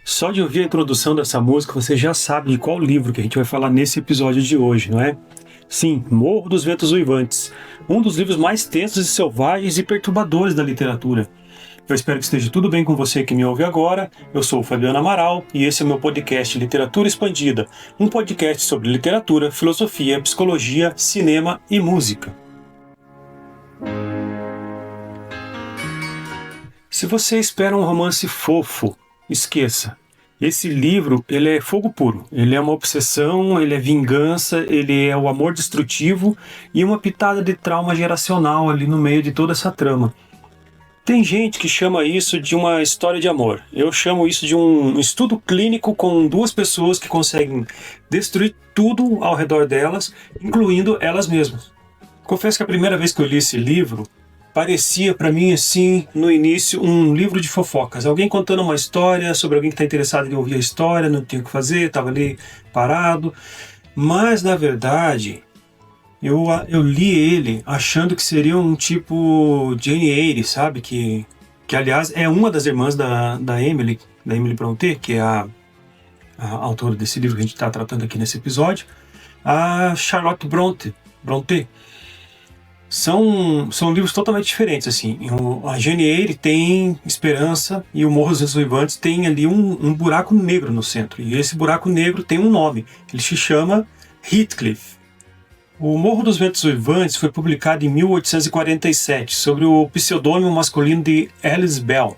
Só de ouvir a introdução dessa música, você já sabe de qual livro que a gente vai falar nesse episódio de hoje, não é? Sim, Morro dos Ventos Uivantes, um dos livros mais tensos e selvagens e perturbadores da literatura. Eu espero que esteja tudo bem com você que me ouve agora. Eu sou o Fabiano Amaral e esse é o meu podcast Literatura Expandida, um podcast sobre literatura, filosofia, psicologia, cinema e música. Se você espera um romance fofo, esqueça. Esse livro, ele é fogo puro, ele é uma obsessão, ele é vingança, ele é o amor destrutivo e uma pitada de trauma geracional ali no meio de toda essa trama. Tem gente que chama isso de uma história de amor. Eu chamo isso de um estudo clínico com duas pessoas que conseguem destruir tudo ao redor delas, incluindo elas mesmas. Confesso que a primeira vez que eu li esse livro, parecia para mim, assim, no início, um livro de fofocas. Alguém contando uma história sobre alguém que está interessado em ouvir a história, não tinha o que fazer, estava ali parado. Mas, na verdade, eu li ele achando que seria um tipo Jane Eyre, sabe? Que aliás, é uma das irmãs da Emily Brontë, que é a autora desse livro que a gente está tratando aqui nesse episódio, a Charlotte Brontë. São livros totalmente diferentes, assim. A Jane Eyre tem esperança e o Morro dos Ventos Uivantes tem ali um buraco negro no centro. E esse buraco negro tem um nome. Ele se chama Heathcliff. O Morro dos Ventos Uivantes foi publicado em 1847 sobre o pseudônimo masculino de Alice Bell.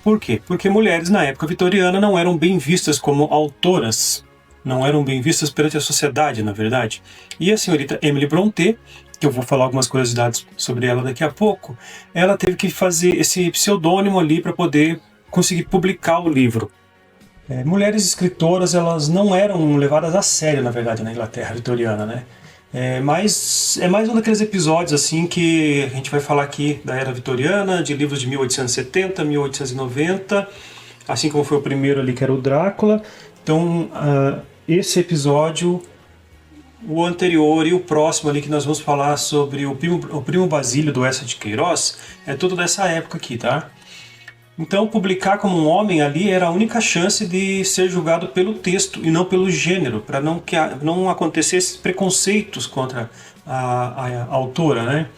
Por quê? Porque mulheres na época vitoriana não eram bem vistas como autoras. Não eram bem vistas perante a sociedade, na verdade. E a senhorita Emily Brontë, que eu vou falar algumas curiosidades sobre ela daqui a pouco, ela teve que fazer esse pseudônimo ali para poder conseguir publicar o livro. Mulheres escritoras, elas não eram levadas a sério, na verdade, na Inglaterra vitoriana, né? Mas é mais um daqueles episódios assim que a gente vai falar aqui da Era Vitoriana, de livros de 1870, 1890, assim como foi o primeiro ali que era o Drácula. Então, esse episódio, o anterior e o próximo ali que nós vamos falar sobre o Primo Basílio do Eça de Queiroz, é tudo dessa época aqui, tá? Então, publicar como um homem ali era a única chance de ser julgado pelo texto e não pelo gênero, para não acontecesse preconceitos contra a autora, né?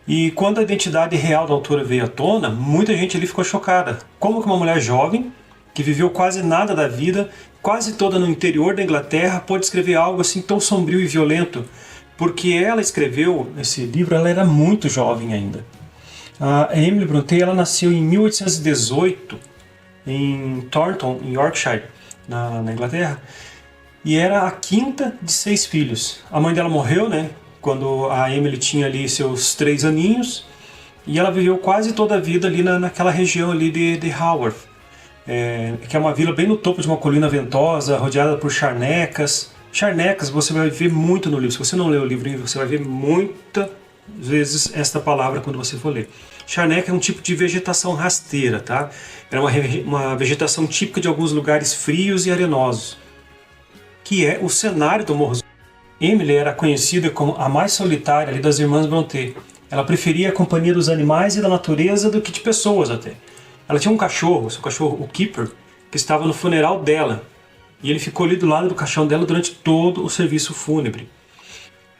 E quando a identidade real da autora veio à tona, muita gente ali ficou chocada. Como que uma mulher jovem, que viveu quase nada da vida, quase toda no interior da Inglaterra, pode escrever algo assim tão sombrio e violento? Porque ela escreveu esse livro, ela era muito jovem ainda. A Emily Brontë, ela nasceu em 1818 em Thornton, em Yorkshire, na Inglaterra, e era a quinta de 6 filhos. A mãe dela morreu, né, quando a Emily tinha ali seus 3 aninhos, e ela viveu quase toda a vida ali naquela região ali de Haworth, que é uma vila bem no topo de uma colina ventosa, rodeada por charnecas. Charnecas você vai ver muito no livro. Se você não leu o livro, você vai ver muitas vezes esta palavra quando você for ler. Charneca é um tipo de vegetação rasteira, tá? Era uma vegetação típica de alguns lugares frios e arenosos, que é o cenário do Morro. Emily era conhecida como a mais solitária ali das irmãs Brontë. Ela preferia a companhia dos animais e da natureza do que de pessoas até. Ela tinha um cachorro, seu cachorro, o Keeper, que estava no funeral dela. E ele ficou ali do lado do caixão dela durante todo o serviço fúnebre.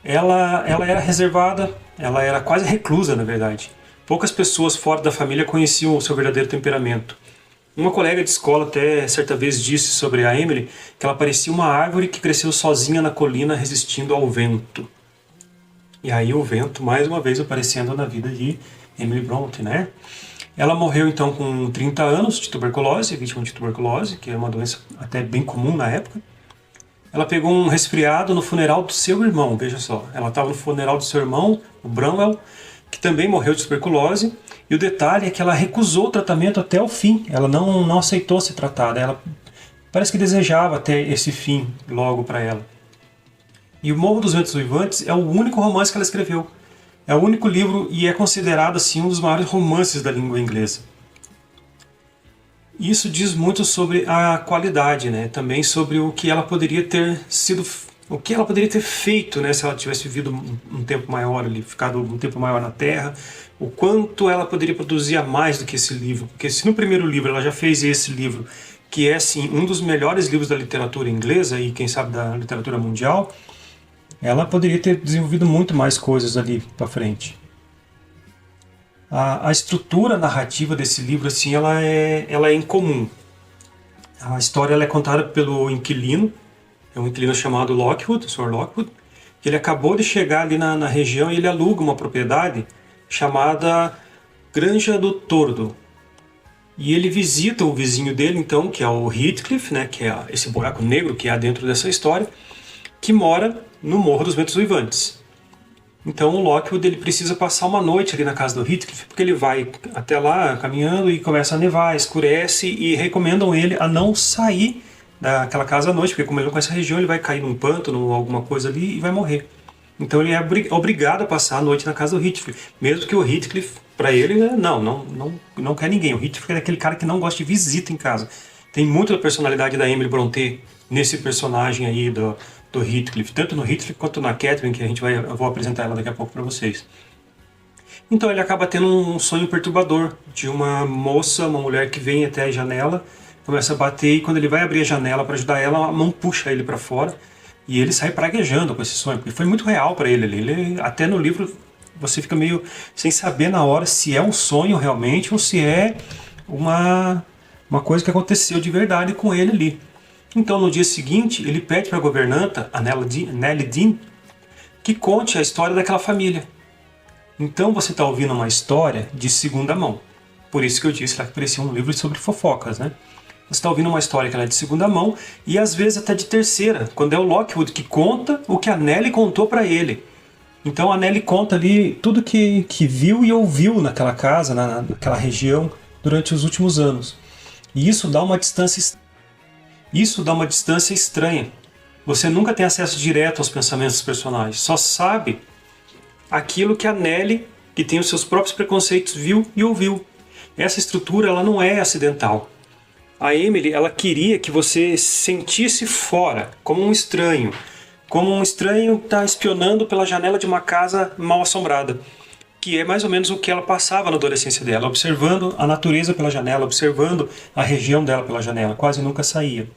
Ela era reservada, ela era quase reclusa, na verdade. Poucas pessoas fora da família conheciam o seu verdadeiro temperamento. Uma colega de escola até certa vez disse sobre a Emily que ela parecia uma árvore que cresceu sozinha na colina resistindo ao vento. E aí o vento, mais uma vez, aparecendo na vida de Emily Brontë, né? Ela morreu então com 30 anos de tuberculose, vítima de tuberculose, que é uma doença até bem comum na época. Ela pegou um resfriado no funeral do seu irmão, veja só. Ela estava no funeral do seu irmão, o Bramwell, que também morreu de tuberculose. E o detalhe é que ela recusou o tratamento até o fim. Ela não aceitou ser tratada. Ela parece que desejava até esse fim logo para ela. E o Morro dos Ventos Uivantes é o único romance que ela escreveu. É o único livro e é considerado assim um dos maiores romances da língua inglesa. Isso diz muito sobre a qualidade, né? Também sobre o que ela poderia ter sido o que ela poderia ter feito, né, se ela tivesse vivido um tempo maior ali, ficado um tempo maior na Terra, o quanto ela poderia produzir a mais do que esse livro. Porque se no primeiro livro ela já fez esse livro, que é assim, um dos melhores livros da literatura inglesa e quem sabe da literatura mundial, ela poderia ter desenvolvido muito mais coisas ali para frente. A estrutura narrativa desse livro assim, ela é incomum. A história ela é contada pelo inquilino, é um inquilino chamado Lockwood, o Sr. Lockwood, que ele acabou de chegar ali na região e ele aluga uma propriedade chamada Granja do Tordo. E ele visita o vizinho dele, então, que é o Heathcliff, né, que é esse buraco negro que há dentro dessa história, que mora no Morro dos Ventos Uivantes. Então o Lockwood ele precisa passar uma noite ali na casa do Heathcliff, porque ele vai até lá caminhando e começa a nevar, escurece e recomendam ele a não sair daquela casa à noite, porque como ele não conhece a região, ele vai cair num pântano, alguma coisa ali e vai morrer. Então ele é obrigado a passar a noite na casa do Heathcliff, mesmo que o Heathcliff, para ele, né, não quer ninguém. O Heathcliff é aquele cara que não gosta de visita em casa. Tem muito da personalidade da Emily Brontë nesse personagem aí do Heathcliff, tanto no Heathcliff quanto na Catherine, que eu vou apresentar ela daqui a pouco para vocês. Então ele acaba tendo um sonho perturbador de uma moça, uma mulher que vem até a janela, começa a bater e quando ele vai abrir a janela para ajudar ela, a mão puxa ele para fora e ele sai praguejando com esse sonho, porque foi muito real para ele. Ele até no livro você fica meio sem saber na hora se é um sonho realmente ou se é uma coisa que aconteceu de verdade com ele ali. Então, no dia seguinte, ele pede para a governanta, a Nellie Dean, que conte a história daquela família. Então, você está ouvindo uma história de segunda mão. Por isso que eu disse lá que parecia um livro sobre fofocas, né? Você está ouvindo uma história que ela é de segunda mão e às vezes até de terceira, quando é o Lockwood que conta o que a Nellie contou para ele. Então, a Nellie conta ali tudo que viu e ouviu naquela casa, naquela região, durante os últimos anos. E isso dá uma distância estranha. Você nunca tem acesso direto aos pensamentos dos personagens. Só sabe aquilo que a Nellie, que tem os seus próprios preconceitos, viu e ouviu. Essa estrutura ela não é acidental. A Emily ela queria que você sentisse fora, como um estranho. Como um estranho está espionando pela janela de uma casa mal assombrada. Que é mais ou menos o que ela passava na adolescência dela, observando a natureza pela janela, observando a região dela pela janela, quase nunca saía.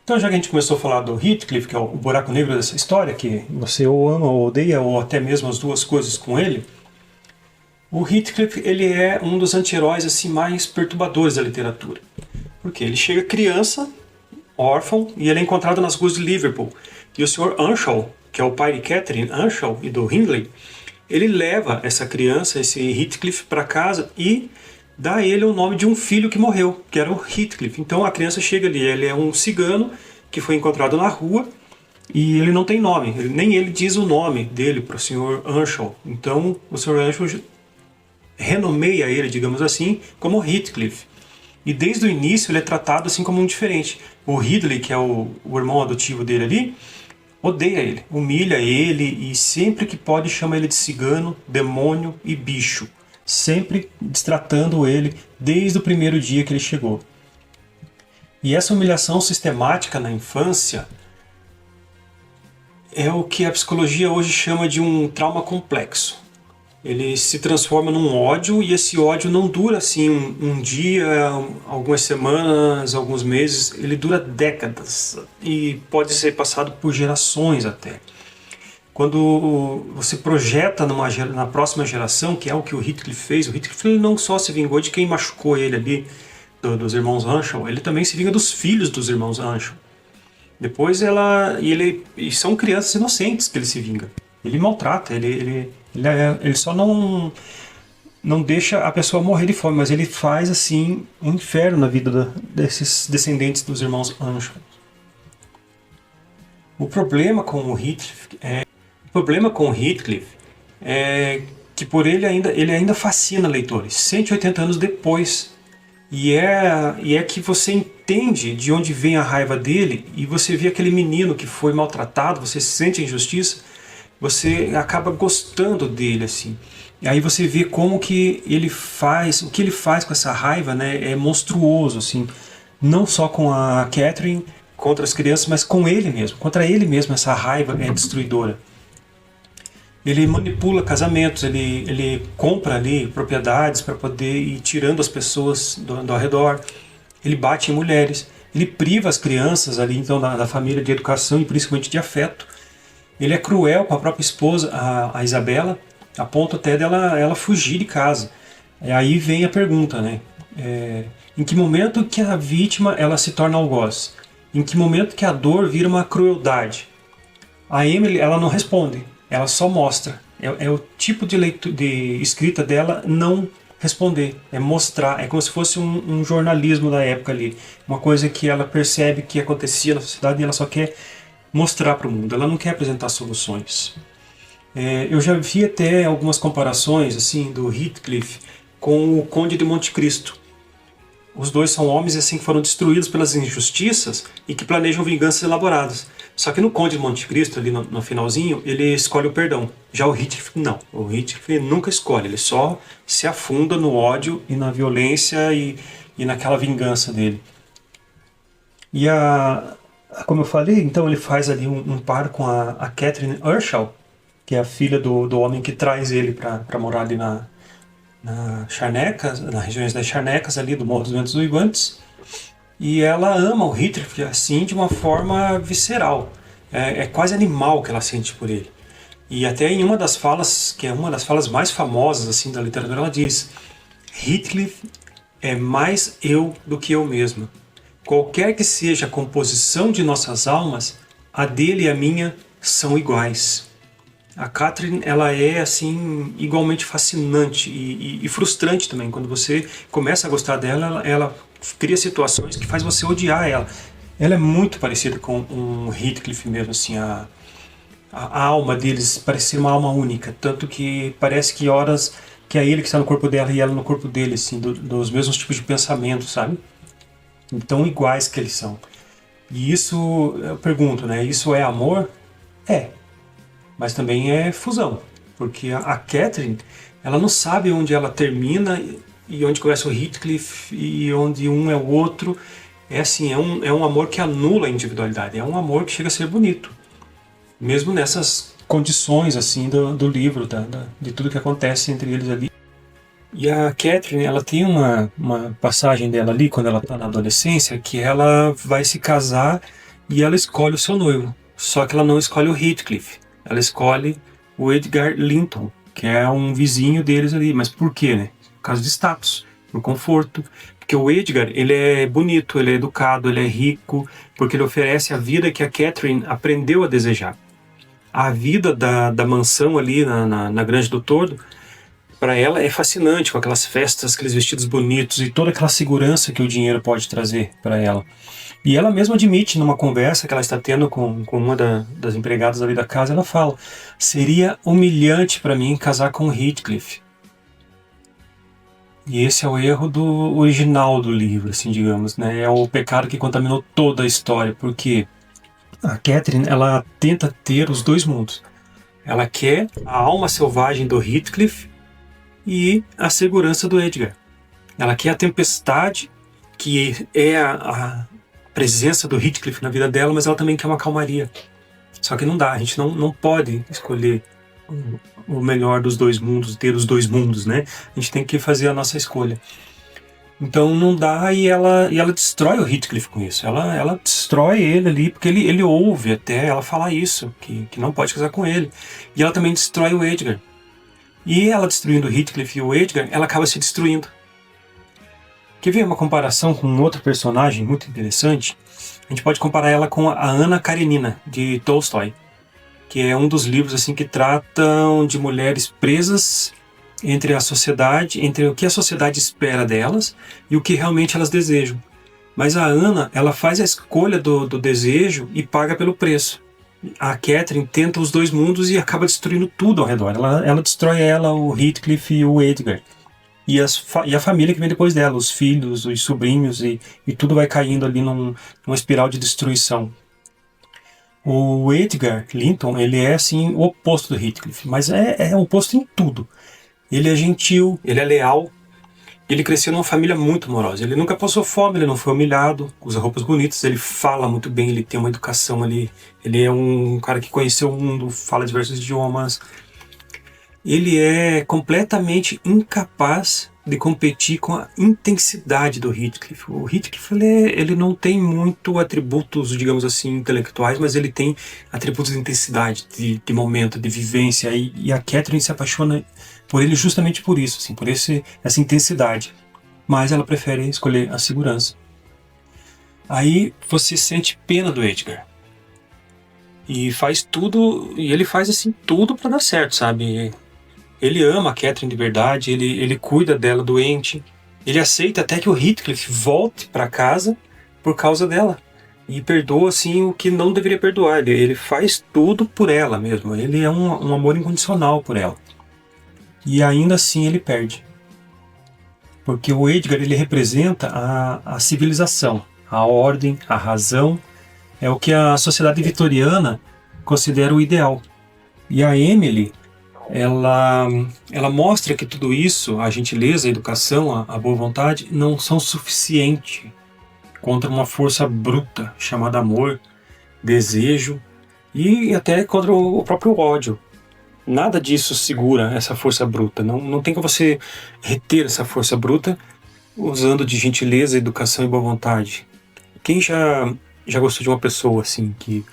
Então, já que a gente começou a falar do Heathcliff, que é o buraco negro dessa história, que você ou ama ou odeia, ou até mesmo as duas coisas com ele, o Heathcliff ele é um dos anti-heróis assim, mais perturbadores da literatura. Porque ele chega criança, órfão, e ele é encontrado nas ruas de Liverpool. E o Sr. Earnshaw, que é o pai de Catherine Earnshaw e do Hindley, ele leva essa criança, esse Heathcliff, para casa e dá a ele o nome de um filho que morreu, que era o Heathcliff. Então a criança chega ali, ele é um cigano que foi encontrado na rua e ele não tem nome, nem ele diz o nome dele para o Sr. Earnshaw. Então o Sr. Earnshaw renomeia ele, digamos assim, como Heathcliff. E desde o início ele é tratado assim como um diferente. O Ridley, que é o irmão adotivo dele ali, odeia ele, humilha ele e sempre que pode chama ele de cigano, demônio e bicho. Sempre destratando ele desde o primeiro dia que ele chegou. E essa humilhação sistemática na infância é o que a psicologia hoje chama de um trauma complexo. Ele se transforma num ódio e esse ódio não dura assim um dia, algumas semanas, alguns meses, ele dura décadas e pode ser passado por gerações até. Quando você projeta na próxima geração, que é o que o Heathcliff fez, o Heathcliff ele não só se vingou de quem machucou ele ali, dos irmãos Earnshaw, ele também se vinga dos filhos dos irmãos Earnshaw. Depois e são crianças inocentes que ele se vinga. Ele maltrata, ele só não deixa a pessoa morrer de fome, mas ele faz assim um inferno na vida desses descendentes dos irmãos Earnshaw. O problema com o Heathcliff é que por ele ainda fascina leitores, 180 anos depois. E é que você entende de onde vem a raiva dele e você vê aquele menino que foi maltratado, você sente a injustiça, você acaba gostando dele assim. E aí você vê como que ele faz, o que ele faz com essa raiva, né, é monstruoso assim. Não só com a Catherine, contra as crianças, mas com ele mesmo, contra ele mesmo. Essa raiva é destruidora. Ele manipula casamentos, ele compra ali propriedades para poder ir tirando as pessoas do ao redor. Ele bate em mulheres, ele priva as crianças ali então da família de educação e principalmente de afeto. Ele é cruel com a própria esposa, a Isabela, a ponto até dela ela fugir de casa. E aí vem a pergunta, né? Em que momento que a vítima ela se torna algoz? Em que momento que a dor vira uma crueldade? A Emily ela não responde, ela só mostra. É o tipo de escrita dela não responder, é mostrar, é como se fosse um jornalismo da época ali, uma coisa que ela percebe que acontecia na sociedade e ela só quer mostrar para o mundo, ela não quer apresentar soluções. Eu já vi até algumas comparações assim do Heathcliff com o Conde de Monte Cristo. Os dois são homens assim que foram destruídos pelas injustiças e que planejam vinganças elaboradas. Só que no Conde de Monte Cristo, ali no finalzinho, ele escolhe o perdão. Já o Heathcliff não. O Heathcliff nunca escolhe, ele só se afunda no ódio e na violência e naquela vingança dele. E como eu falei, então ele faz ali um par com a Catherine Earnshaw, que é a filha do homem que traz ele para morar ali nas regiões das Charnecas, ali do Morro dos Ventos Uivantes. E ela ama o Heathcliff assim de uma forma visceral. É quase animal que ela sente por ele. E até em uma das falas, que é uma das falas mais famosas assim da literatura, ela diz: Heathcliff é mais eu do que eu mesma. Qualquer que seja a composição de nossas almas, a dele e a minha são iguais. A Catherine, ela é assim igualmente fascinante e frustrante também. Quando você começa a gostar dela, ela cria situações que faz você odiar ela. Ela é muito parecida com um Heathcliff mesmo, assim, a alma deles parece ser uma alma única, tanto que parece que horas que é ele que está no corpo dela e ela no corpo dele, assim, dos mesmos tipos de pensamento, sabe? Tão iguais que eles são. E isso, eu pergunto, né? Isso é amor? É. Mas também é fusão. Porque a Catherine, ela não sabe onde ela termina e onde começa o Heathcliff e onde um é o outro. É assim, é um amor que anula a individualidade. É um amor que chega a ser bonito. Mesmo nessas condições assim do livro, de tudo que acontece entre eles ali. E a Catherine, ela tem uma passagem dela ali, quando ela está na adolescência, que ela vai se casar e ela escolhe o seu noivo. Só que ela não escolhe o Heathcliff. Ela escolhe o Edgar Linton, que é um vizinho deles ali. Mas por quê, né? Por causa de status, por conforto. Porque o Edgar, ele é bonito, ele é educado, ele é rico, porque ele oferece a vida que a Catherine aprendeu a desejar. A vida da mansão ali na Grande do Tordo, para ela é fascinante, com aquelas festas, aqueles vestidos bonitos e toda aquela segurança que o dinheiro pode trazer para ela. E ela mesma admite numa conversa que ela está tendo com uma das empregadas ali da casa, ela fala: seria humilhante para mim casar com Heathcliff. E esse é o erro do original do livro, assim, digamos, né? É o pecado que contaminou toda a história, porque a Catherine, ela tenta ter os dois mundos. Ela quer a alma selvagem do Heathcliff e a segurança do Edgar. Ela quer a tempestade, que é a presença do Heathcliff na vida dela, mas ela também quer uma calmaria. Só que não dá, a gente não pode escolher o melhor dos dois mundos, ter os dois mundos, né? A gente tem que fazer a nossa escolha. Então não dá, e ela destrói o Heathcliff com isso. Ela destrói ele ali, porque ele ouve até ela falar isso, que não pode casar com ele. E ela também destrói o Edgar. E ela destruindo o Heathcliff e o Edgar, ela acaba se destruindo. Quer ver uma comparação com outro personagem muito interessante? A gente pode comparar ela com a Anna Karenina, de Tolstói, que é um dos livros assim que tratam de mulheres presas entre a sociedade, entre o que a sociedade espera delas e o que realmente elas desejam. Mas a Anna, ela faz a escolha do desejo e paga pelo preço. A Catherine tenta os dois mundos e acaba destruindo tudo ao redor. Ela destrói o Heathcliff e o Edgar. E a família que vem depois dela, os filhos, os sobrinhos, e tudo vai caindo ali numa espiral de destruição. O Edgar Linton, ele é assim o oposto do Heathcliff, mas é o oposto em tudo. Ele é gentil, ele é leal, Ele cresceu numa família muito amorosa. Ele nunca passou fome, ele não foi humilhado, usa roupas bonitas, ele fala muito bem, ele tem uma educação ali. Ele é um cara que conheceu o mundo, fala diversos idiomas. Ele é completamente incapaz de competir com a intensidade do Heathcliff. O Heathcliff ele não tem muito atributos, digamos assim, intelectuais, mas ele tem atributos de intensidade, de momento, de vivência. E a Catherine se apaixona por ele justamente por isso, assim, por essa intensidade. Mas ela prefere escolher a segurança. Aí você sente pena do Edgar. E faz tudo, e ele faz assim tudo pra dar certo, sabe? Ele ama a Catherine de verdade, ele cuida dela doente. Ele aceita até que o Heathcliff volte para casa por causa dela. E perdoa, assim, o que não deveria perdoar. Ele faz tudo por ela mesmo. Ele é um amor incondicional por ela. E ainda assim ele perde. Porque o Edgar, ele representa a civilização, a ordem, a razão. É o que a sociedade vitoriana considera o ideal. E a Emily, ela mostra que tudo isso, a gentileza, a educação, a boa vontade, não são suficientes contra uma força bruta chamada amor, desejo e até contra o próprio ódio. Nada disso segura essa força bruta. Não tem como você reter essa força bruta usando de gentileza, educação e boa vontade. Quem já gostou de uma pessoa assim que,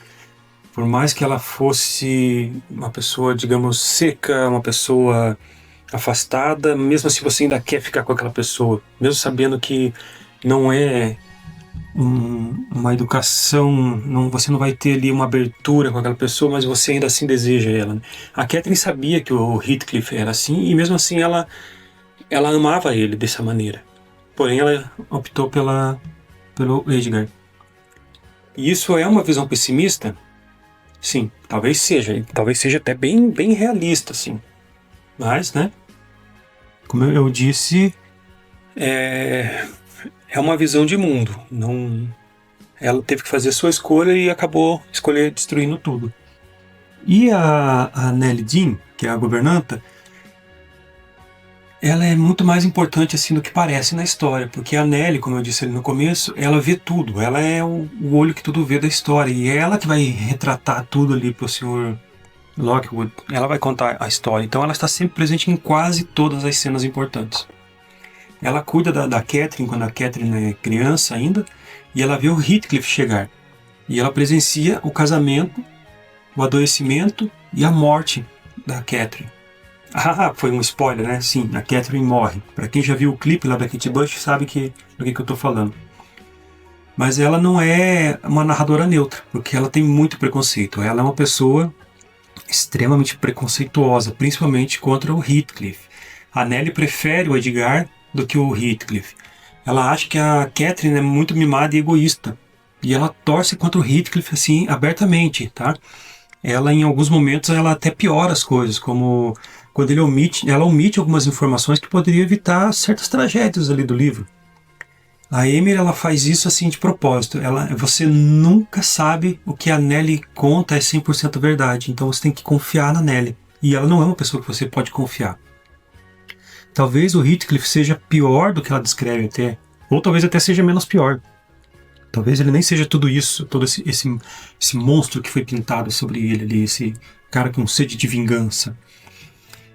por mais que ela fosse uma pessoa, digamos, seca, uma pessoa afastada, mesmo assim você ainda quer ficar com aquela pessoa, mesmo sabendo que não é uma educação, você não vai ter ali uma abertura com aquela pessoa, mas você ainda assim deseja ela, né? A Catherine sabia que o Heathcliff era assim, e mesmo assim ela amava ele dessa maneira. Porém, ela optou pelo Edgar. E isso é uma visão pessimista? Sim, talvez seja. E talvez seja até bem realista, assim. Mas, né? Como eu disse, é uma visão de mundo. Não, ela teve que fazer a sua escolha e acabou destruindo tudo. E a Nelly Dean, que é a governanta, ela é muito mais importante assim do que parece na história, porque a Nelly, como eu disse ali no começo, ela vê tudo, ela é o olho que tudo vê da história, e é ela que vai retratar tudo ali pro Sr. Lockwood, ela vai contar a história, então ela está sempre presente em quase todas as cenas importantes. Ela cuida da Catherine quando a Catherine é criança ainda, e ela vê o Heathcliff chegar, e ela presencia o casamento, o adoecimento e a morte da Catherine. Ah, foi um spoiler, né? Sim, a Catherine morre. Pra quem já viu o clipe lá da Kate Bush sabe do que eu tô falando. Mas ela não é uma narradora neutra, porque ela tem muito preconceito. Ela é uma pessoa extremamente preconceituosa, principalmente contra o Heathcliff. A Nelly prefere o Edgar do que o Heathcliff. Ela acha que a Catherine é muito mimada e egoísta. E ela torce contra o Heathcliff, assim, abertamente, tá? Ela, em alguns momentos, ela até piora as coisas, como quando ela omite algumas informações que poderiam evitar certas tragédias ali do livro. A Emily, ela faz isso assim de propósito. Você nunca sabe o que a Nelly conta é 100% verdade, então você tem que confiar na Nelly. E ela não é uma pessoa que você pode confiar. Talvez o Heathcliff seja pior do que ela descreve até, ou talvez até seja menos pior. Talvez ele nem seja tudo isso, todo esse monstro que foi pintado sobre ele ali, esse cara com sede de vingança.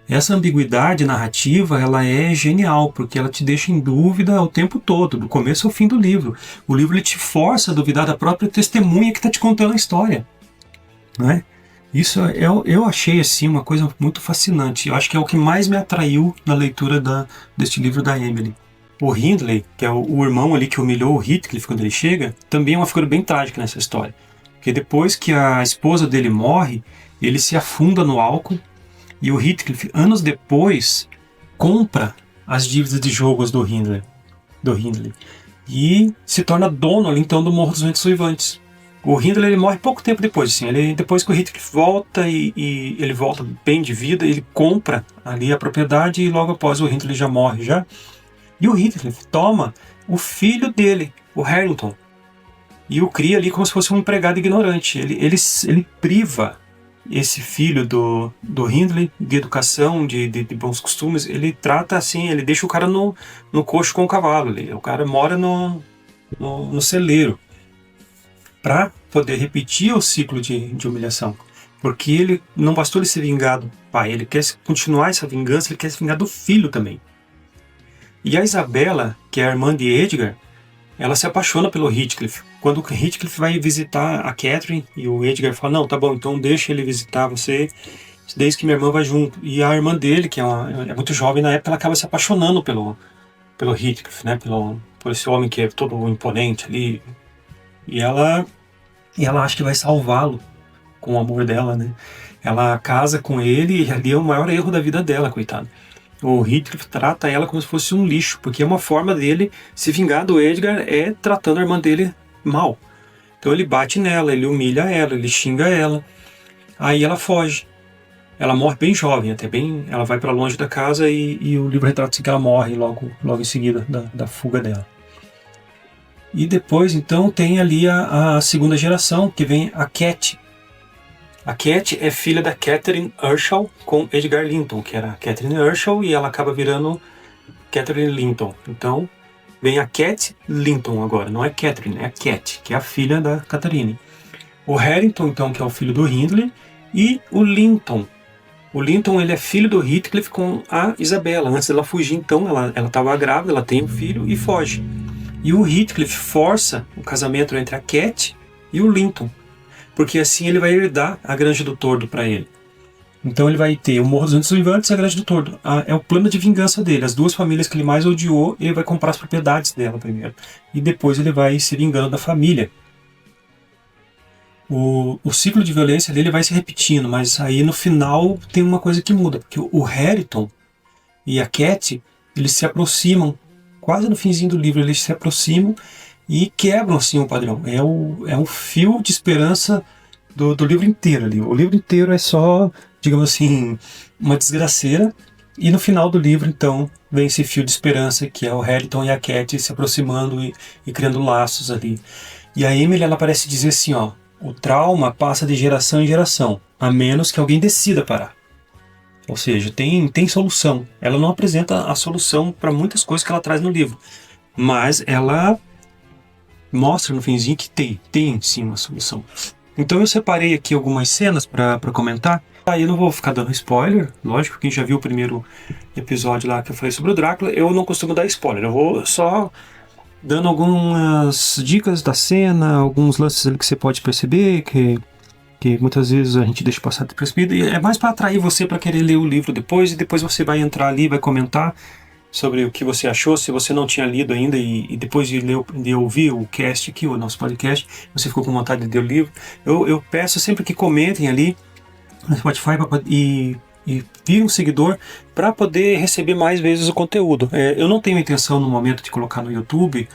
Essa ambiguidade narrativa, ela é genial, porque ela te deixa em dúvida o tempo todo, do começo ao fim do livro. O livro ele te força a duvidar da própria testemunha que está te contando a história. Não é? Isso eu achei assim uma coisa muito fascinante. Eu acho que é o que mais me atraiu na leitura deste livro da Emily. O Hindley, que é o irmão ali que humilhou o Heathcliff quando ele chega, também é uma figura bem trágica nessa história. Porque depois que a esposa dele morre, ele se afunda no álcool e o Heathcliff, anos depois, compra as dívidas de jogos do Hindley e se torna dono ali então do Morro dos Ventos Uivantes. O Hindley ele morre pouco tempo depois, assim. Depois que o Heathcliff volta e ele volta bem de vida, ele compra ali a propriedade e logo após o Hindley já morre já. E o Heathcliff toma o filho dele, o Harrington, e o cria ali como se fosse um empregado ignorante. Ele priva esse filho do Hindley, de educação, de bons costumes, ele trata assim, ele deixa o cara no coxo com o cavalo. O cara mora no celeiro para poder repetir o ciclo de humilhação. Porque ele não bastou ele ser vingado do pai, ele quer continuar essa vingança, ele quer se vingar do filho também. E a Isabela, que é a irmã de Edgar, ela se apaixona pelo Heathcliff. Quando o Heathcliff vai visitar a Catherine, e o Edgar fala, não, tá bom, então deixa ele visitar você, desde que minha irmã vai junto. E a irmã dele, que é muito jovem na época, ela acaba se apaixonando pelo Heathcliff, né? Por esse homem que é todo imponente ali. E ela acha que vai salvá-lo com o amor dela, né? Ela casa com ele e ali é o maior erro da vida dela, coitada. O Heathcliff trata ela como se fosse um lixo, porque é uma forma dele se vingar do Edgar é tratando a irmã dele mal. Então ele bate nela, ele humilha ela, ele xinga ela. Aí ela foge. Ela morre bem jovem, até bem. Ela vai para longe da casa e o livro retrata que ela morre logo em seguida da fuga dela. E depois, então, tem ali a segunda geração, que vem a Cat. A Cat é filha da Catherine Earnshaw com Edgar Linton, que era Catherine Earnshaw, e ela acaba virando Catherine Linton. Então, vem a Cat Linton agora, não é Catherine, é a Cat, que é a filha da Catherine. O Harrington, então, que é o filho do Hindley, e o Linton. O Linton, ele é filho do Heathcliff com a Isabela. Antes dela fugir, então, ela estava grávida, ela tem um filho e foge. E o Heathcliff força o casamento entre a Cat e o Linton, porque assim ele vai herdar a Granja do Tordo para ele. Então ele vai ter o Morro dos Ventos Uivantes e a Granja do Tordo. É o plano de vingança dele. As duas famílias que ele mais odiou, ele vai comprar as propriedades dela primeiro. E depois ele vai se vingando da família. O ciclo de violência dele vai se repetindo, mas aí no final tem uma coisa que muda, porque o Harrington e a Cat, eles se aproximam, quase no finzinho do livro, eles se aproximam e quebram assim o padrão. É um fio de esperança do livro inteiro ali. O livro inteiro é só, digamos assim, uma desgraceira, e no final do livro, então, vem esse fio de esperança, que é o Harrington e a Cat se aproximando e criando laços ali. E a Emily, ela parece dizer assim, ó, o trauma passa de geração em geração, a menos que alguém decida parar. Ou seja, tem solução. Ela não apresenta a solução para muitas coisas que ela traz no livro, mas ela mostra no finzinho que tem sim uma solução. Então eu separei aqui algumas cenas para comentar. Aí eu não vou ficar dando spoiler, lógico, quem já viu o primeiro episódio lá que eu falei sobre o Drácula, eu não costumo dar spoiler, eu vou só dando algumas dicas da cena, alguns lances ali que você pode perceber, que muitas vezes a gente deixa passar despercebido, e é mais para atrair você para querer ler o livro depois, e depois você vai entrar ali, vai comentar sobre o que você achou, se você não tinha lido ainda, e depois de ouvir o cast aqui, o nosso podcast, você ficou com vontade de ler o livro, eu peço sempre que comentem ali no Spotify e vire um seguidor para poder receber mais vezes o conteúdo. Eu não tenho intenção no momento de colocar no YouTube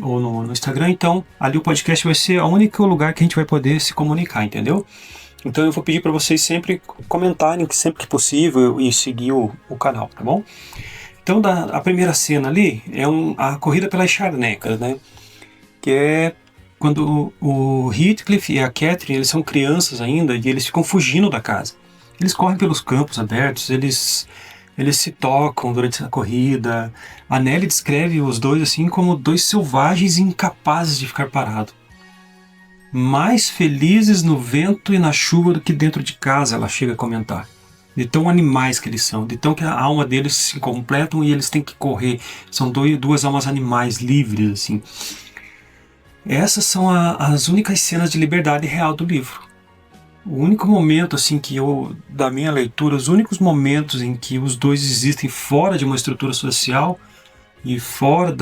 ou no Instagram, então ali o podcast vai ser o único lugar que a gente vai poder se comunicar, entendeu? Então eu vou pedir para vocês sempre comentarem sempre que possível e seguir o canal, tá bom? Então a primeira cena ali é a corrida pelas charnecas, né? Que é quando o Heathcliff e a Catherine, eles são crianças ainda e eles ficam fugindo da casa. Eles correm pelos campos abertos, eles se tocam durante a corrida. A Nellie descreve os dois assim como dois selvagens incapazes de ficar parados. Mais felizes no vento e na chuva do que dentro de casa, ela chega a comentar. De tão animais que eles são, de tão que a alma deles se completam e eles têm que correr. São duas almas animais livres, assim. Essas são as únicas cenas de liberdade real do livro. O único momento, assim, da minha leitura, os únicos momentos em que os dois existem fora de uma estrutura social e fora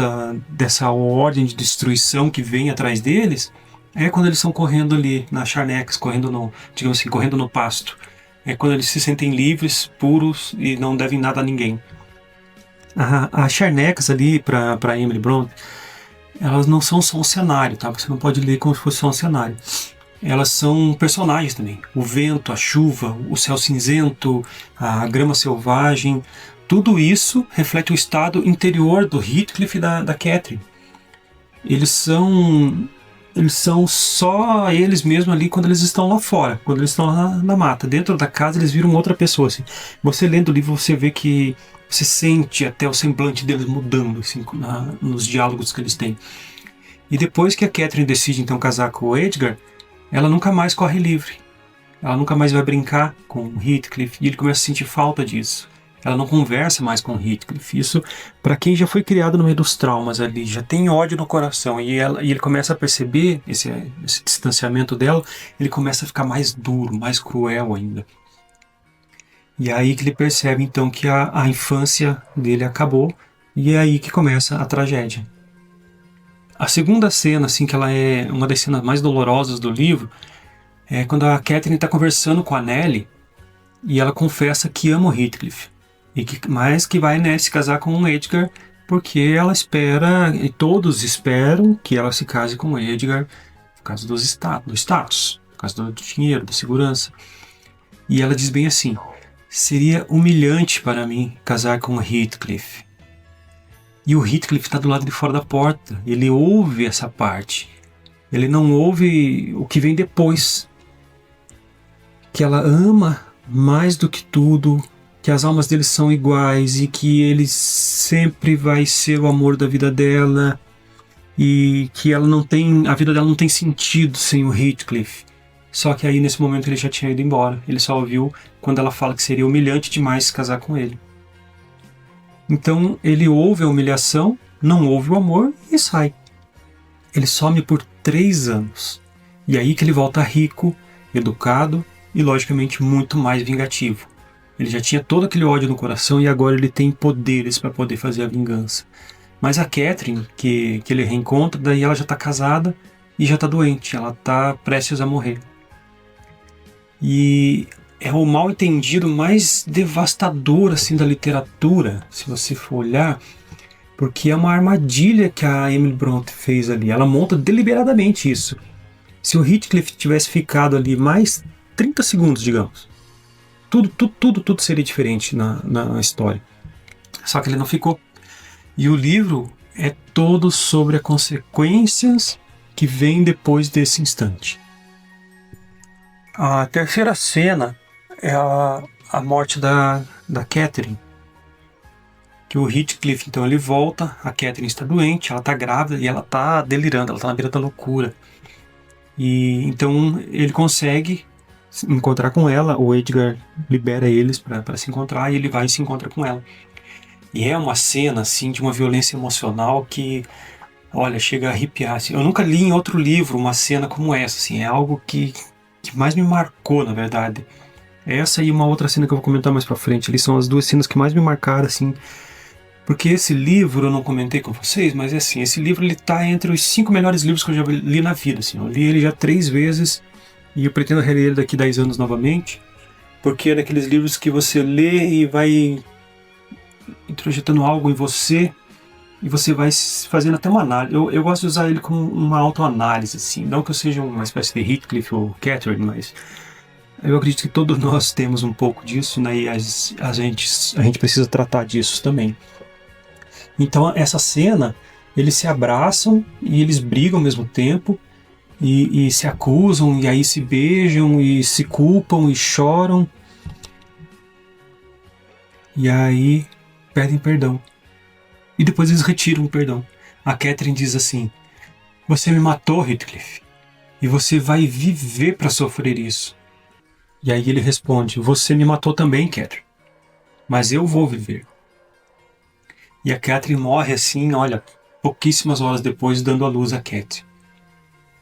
dessa ordem de destruição que vem atrás deles, é quando eles estão correndo ali nas charnecas, correndo no pasto. É quando eles se sentem livres, puros e não devem nada a ninguém. As charnecas ali, para Emily Brontë, elas não são só um cenário, tá? Você não pode ler como se fosse só um cenário. Elas são personagens também. O vento, a chuva, o céu cinzento, a grama selvagem, tudo isso reflete o estado interior do Heathcliff e da Catherine. Eles são eles são só eles mesmos ali quando eles estão lá fora, quando eles estão lá na mata. Dentro da casa eles viram outra pessoa, assim. Você lendo o livro, você vê que você sente até o semblante deles mudando, assim, nos diálogos que eles têm. E depois que a Catherine decide então casar com o Edgar, ela nunca mais corre livre. Ela nunca mais vai brincar com o Heathcliff e ele começa a sentir falta disso. Ela não conversa mais com o Heathcliff. Isso, para quem já foi criado no meio dos traumas ali, já tem ódio no coração e ele começa a perceber esse distanciamento dela, ele começa a ficar mais duro, mais cruel ainda. E é aí que ele percebe então que a infância dele acabou e é aí que começa a tragédia. A segunda cena, assim, que ela é uma das cenas mais dolorosas do livro, é quando a Catherine está conversando com a Nellie e ela confessa que ama o Heathcliff. Mas que vai, né, se casar com o Edgar porque ela espera, e todos esperam que ela se case com o Edgar por causa do status, por causa do dinheiro, da segurança. E ela diz bem assim: seria humilhante para mim casar com o Heathcliff. E o Heathcliff está do lado de fora da porta. Ele ouve essa parte. Ele não ouve o que vem depois. Que ela ama mais do que tudo, que as almas deles são iguais e que ele sempre vai ser o amor da vida dela e que a vida dela não tem sentido sem o Heathcliff. Só que aí nesse momento ele já tinha ido embora. Ele só ouviu quando ela fala que seria humilhante demais se casar com ele. Então ele ouve a humilhação, não ouve o amor e sai. Ele some por 3 anos. E aí que ele volta rico, educado e logicamente muito mais vingativo. Ele já tinha todo aquele ódio no coração e agora ele tem poderes para poder fazer a vingança. Mas a Catherine, que ele reencontra, daí ela já está casada e já está doente, ela está prestes a morrer. E é o mal entendido mais devastador assim, da literatura, se você for olhar, porque é uma armadilha que a Emily Brontë fez ali. Ela monta deliberadamente isso. Se o Heathcliff tivesse ficado ali mais 30 segundos, digamos, tudo seria diferente na história. Só que ele não ficou. E o livro é todo sobre as consequências que vêm depois desse instante. A terceira cena é a morte da Catherine. Que o Heathcliff, então, ele volta, a Catherine está doente, ela está grávida e ela está delirando, ela está na beira da loucura. E então ele consegue encontrar com ela, o Edgar libera eles para se encontrar e ele vai e se encontra com ela. E é uma cena assim de uma violência emocional que, olha, chega a arrepiar. Assim. Eu nunca li em outro livro uma cena como essa, assim, é algo que mais me marcou, na verdade. Essa e uma outra cena que eu vou comentar mais pra frente, ali são as 2 cenas que mais me marcaram, assim, porque esse livro eu não comentei com vocês, mas é assim, esse livro ele tá entre os 5 melhores livros que eu já li na vida, assim, eu li ele já 3 vezes e eu pretendo reler ele daqui 10 anos novamente, porque é daqueles livros que você lê e vai introjetando algo em você e você vai fazendo até uma análise. Eu gosto de usar ele como uma autoanálise, assim, não que eu seja uma espécie de Heathcliff ou Catherine, mas eu acredito que todos nós temos um pouco disso, né, e a gente precisa tratar disso também. Então essa cena, eles se abraçam e eles brigam ao mesmo tempo e se acusam e aí se beijam e se culpam e choram e aí pedem perdão e depois eles retiram o perdão. A Catherine diz assim: você me matou, Heathcliff, e você vai viver para sofrer isso. E aí ele responde: você me matou também, Catherine, mas eu vou viver. E a Catherine morre assim, olha, pouquíssimas horas depois, dando à luz a Cat.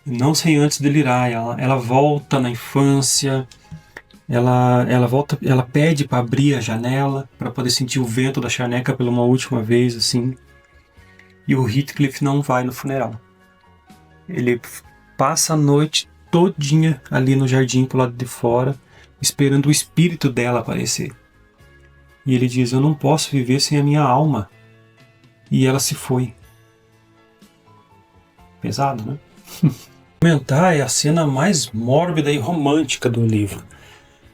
Não sem antes delirar, ela volta na infância, ela volta, ela pede para abrir a janela, para poder sentir o vento da charneca pela uma última vez, assim. E o Heathcliff não vai no funeral. Ele passa a noite todinha ali no jardim pro lado de fora, esperando o espírito dela aparecer. E ele diz: eu não posso viver sem a minha alma. E ela se foi. Pesado, né? Comentar é a cena mais mórbida e romântica do livro.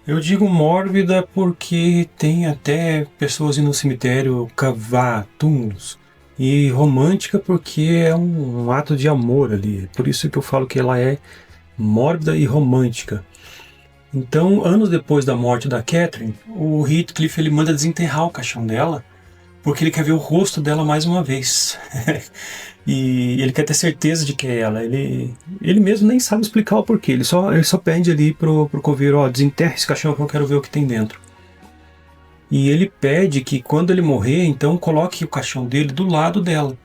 Eu digo mórbida porque tem até pessoas indo no cemitério cavar túmulos e romântica porque é um ato de amor ali. Por isso que eu falo que ela é mórbida e romântica. Então, anos depois da morte da Catherine, o Heathcliff ele manda desenterrar o caixão dela porque ele quer ver o rosto dela mais uma vez. E ele quer ter certeza de que é ela. Ele mesmo nem sabe explicar o porquê. Ele só pede ali pro coveiro, desenterra esse caixão que eu quero ver o que tem dentro. E ele pede que quando ele morrer, então coloque o caixão dele do lado dela.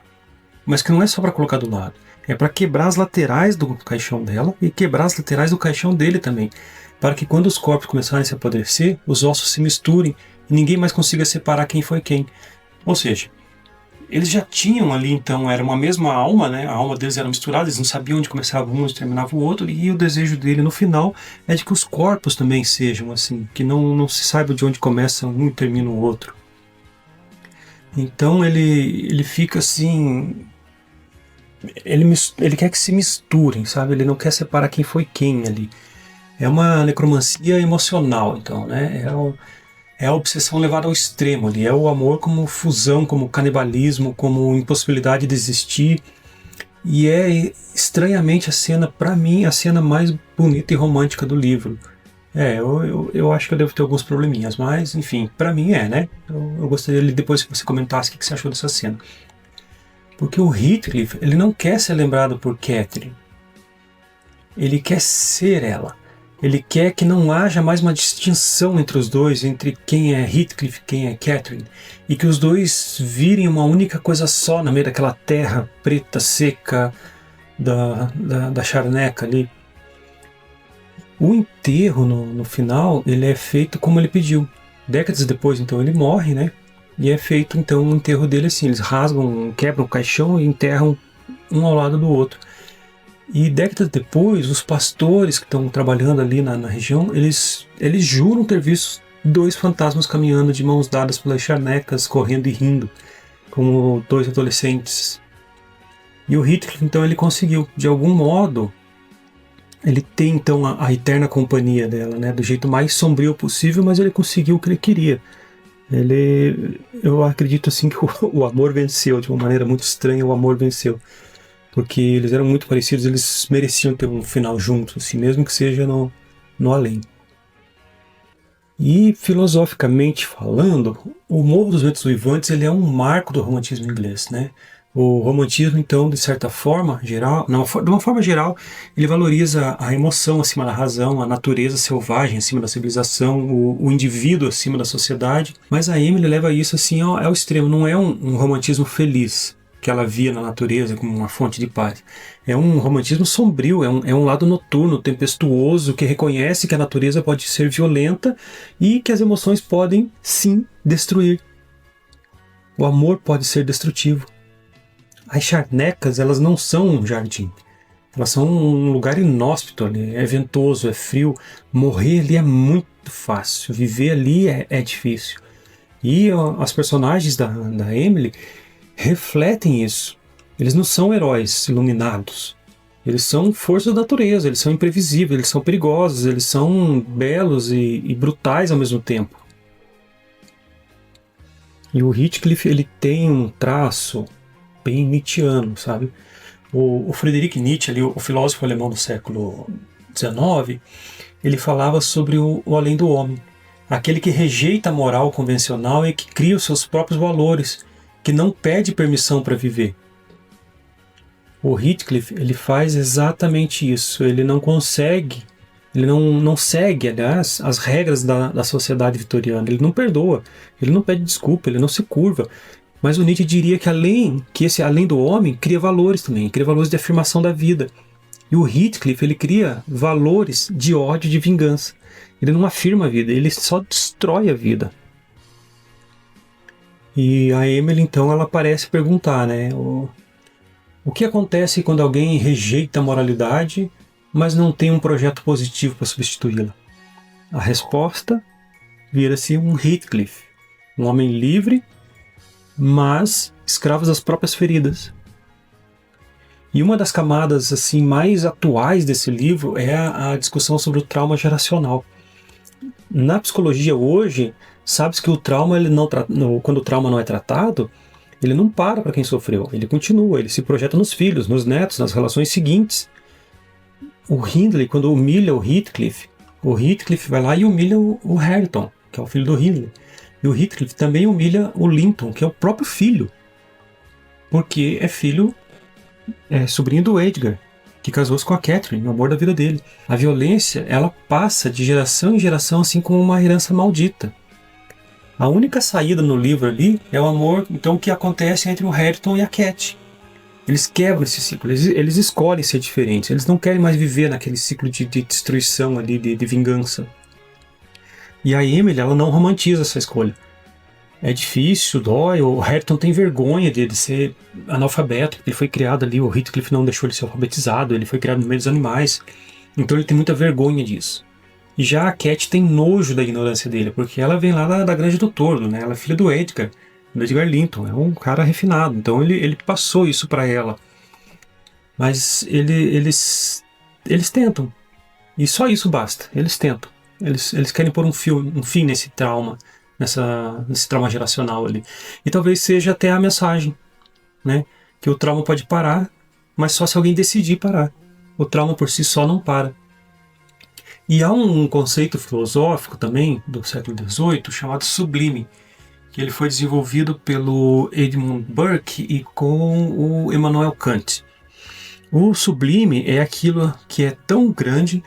Mas que não é só para colocar do lado. É para quebrar as laterais do caixão dela e quebrar as laterais do caixão dele também. Para que quando os corpos começarem a se apodrecer, os ossos se misturem e ninguém mais consiga separar quem foi quem. Ou seja, eles já tinham ali, então, era uma mesma alma, né? A alma deles era misturada, eles não sabiam onde começava um e terminava o outro, e o desejo dele no final é de que os corpos também sejam assim, que não se saiba de onde começa um e termina o outro. Então ele fica assim, ele quer que se misturem, sabe? Ele não quer separar quem foi quem ali. É uma necromancia emocional, então, né? É a obsessão levada ao extremo ali, é o amor como fusão, como canibalismo, como impossibilidade de existir. E é estranhamente a cena, para mim, a cena mais bonita e romântica do livro. Eu acho que eu devo ter alguns probleminhas, mas enfim, para mim né? Eu gostaria depois que você comentasse o que você achou dessa cena. Porque o Heathcliff, ele não quer ser lembrado por Catherine. Ele quer ser ela. Ele quer que não haja mais uma distinção entre os dois, entre quem é Heathcliff e quem é Catherine, e que os dois virem uma única coisa só no meio daquela terra preta, seca, da charneca ali. O enterro no final, ele é feito como ele pediu. Décadas depois, então, ele morre, né? E é feito, então, o enterro dele assim, eles rasgam, quebram o caixão e enterram um ao lado do outro. E décadas depois, os pastores que estão trabalhando ali na região, eles juram ter visto dois fantasmas caminhando de mãos dadas pelas charnecas, correndo e rindo, como dois adolescentes. E o Heathcliff, então, ele conseguiu, de algum modo, ele tem então a eterna companhia dela, né, do jeito mais sombrio possível, mas ele conseguiu o que ele queria. Eu acredito assim que o amor venceu, de uma maneira muito estranha, o amor venceu. Porque eles eram muito parecidos, eles mereciam ter um final juntos, assim, mesmo que seja no além. E, filosoficamente falando, o Morro dos Ventos Uivantes ele é um marco do romantismo inglês, né? O romantismo, então, de certa forma, de uma forma geral, ele valoriza a emoção acima da razão, a natureza selvagem acima da civilização, o indivíduo acima da sociedade. Mas a Emily leva isso assim ao extremo, não é um romantismo feliz que ela via na natureza como uma fonte de paz. É um romantismo sombrio, é um lado noturno, tempestuoso, que reconhece que a natureza pode ser violenta e que as emoções podem, sim, destruir. O amor pode ser destrutivo. As charnecas, elas não são um jardim. Elas são um lugar inóspito ali, é ventoso, é frio. Morrer ali é muito fácil, viver ali é difícil. E as personagens da Emily refletem isso. Eles não são heróis iluminados. Eles são forças da natureza, eles são imprevisíveis, eles são perigosos, eles são belos e brutais ao mesmo tempo. E o Heathcliff, ele tem um traço bem nietzschiano, sabe? O Friedrich Nietzsche, ali, o filósofo alemão do século XIX, ele falava sobre o além do homem. Aquele que rejeita a moral convencional e que cria os seus próprios valores, que não pede permissão para viver. O Heathcliff, ele faz exatamente isso. Ele não consegue, ele não segue, aliás, as regras da sociedade vitoriana. Ele não perdoa, ele não pede desculpa, ele não se curva. Mas o Nietzsche diria que esse além do homem cria valores também, cria valores de afirmação da vida. E o Heathcliff, ele cria valores de ódio e de vingança. Ele não afirma a vida, ele só destrói a vida. E a Emily, então, ela parece perguntar, né? O que acontece quando alguém rejeita a moralidade, mas não tem um projeto positivo para substituí-la? A resposta vira-se um Heathcliff, um homem livre, mas escravo das próprias feridas. E uma das camadas assim mais atuais desse livro é a discussão sobre o trauma geracional. Na psicologia hoje, sabe-se que o trauma, quando o trauma não é tratado, ele não para quem sofreu, ele continua, ele se projeta nos filhos, nos netos, nas relações seguintes. O Hindley, quando humilha o Heathcliff vai lá e humilha o Hareton, que é o filho do Hindley. E o Heathcliff também humilha o Linton, que é o próprio filho, porque é sobrinho do Edgar, que casou-se com a Catherine, o amor da vida dele. A violência, ela passa de geração em geração, assim como uma herança maldita. A única saída no livro ali é o amor, então, que acontece entre o Hareton e a Cat. Eles quebram esse ciclo, eles escolhem ser diferentes, eles não querem mais viver naquele ciclo de destruição ali, de vingança. E a Emily, ela não romantiza essa escolha. É difícil, dói, o Hareton tem vergonha de ser analfabeto, ele foi criado ali, o Heathcliff não deixou ele ser alfabetizado, ele foi criado no meio dos animais, então ele tem muita vergonha disso. E já a Cat tem nojo da ignorância dele, porque ela vem lá da Grande do Tordo, né? Ela é filha do Edgar Linton, é um cara refinado, então ele passou isso para ela. Mas eles tentam, e só isso basta, eles tentam. Eles querem pôr um fim nesse trauma, nesse trauma geracional ali. E talvez seja até a mensagem, né? Que o trauma pode parar, mas só se alguém decidir parar. O trauma por si só não para. E há um conceito filosófico também do século XVIII chamado sublime, que ele foi desenvolvido pelo Edmund Burke e com o Immanuel Kant. O sublime é aquilo que é tão grande,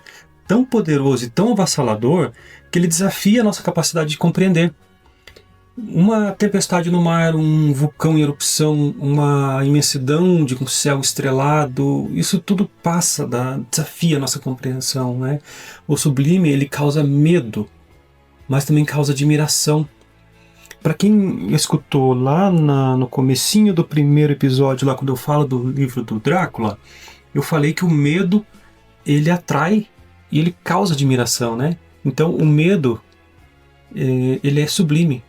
tão poderoso e tão avassalador que ele desafia a nossa capacidade de compreender. Uma tempestade no mar, um vulcão em erupção, uma imensidão de um céu estrelado, isso tudo desafia a nossa compreensão, né? O sublime, ele causa medo, mas também causa admiração. Para quem escutou lá no comecinho do primeiro episódio, lá quando eu falo do livro do Drácula, eu falei que o medo, ele atrai e ele causa admiração, né? Então o medo, ele é sublime.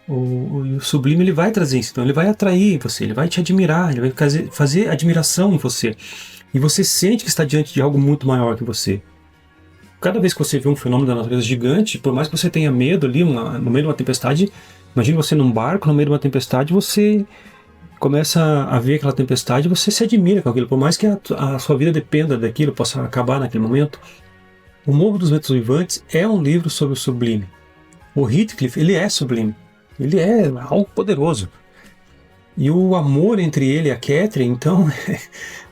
O sublime, ele vai trazer isso, então ele vai atrair você, ele vai te admirar, ele vai fazer admiração em você. E você sente que está diante de algo muito maior que você. Cada vez que você vê um fenômeno da natureza gigante, por mais que você tenha medo ali, no meio de uma tempestade, imagine você num barco, no meio de uma tempestade, você começa a ver aquela tempestade, você se admira com aquilo, por mais que a sua vida dependa daquilo, possa acabar naquele momento. O Morro dos Ventos Uivantes é um livro sobre o sublime. O Heathcliff, ele é sublime. Ele é algo poderoso. E o amor entre ele e a Catherine, então,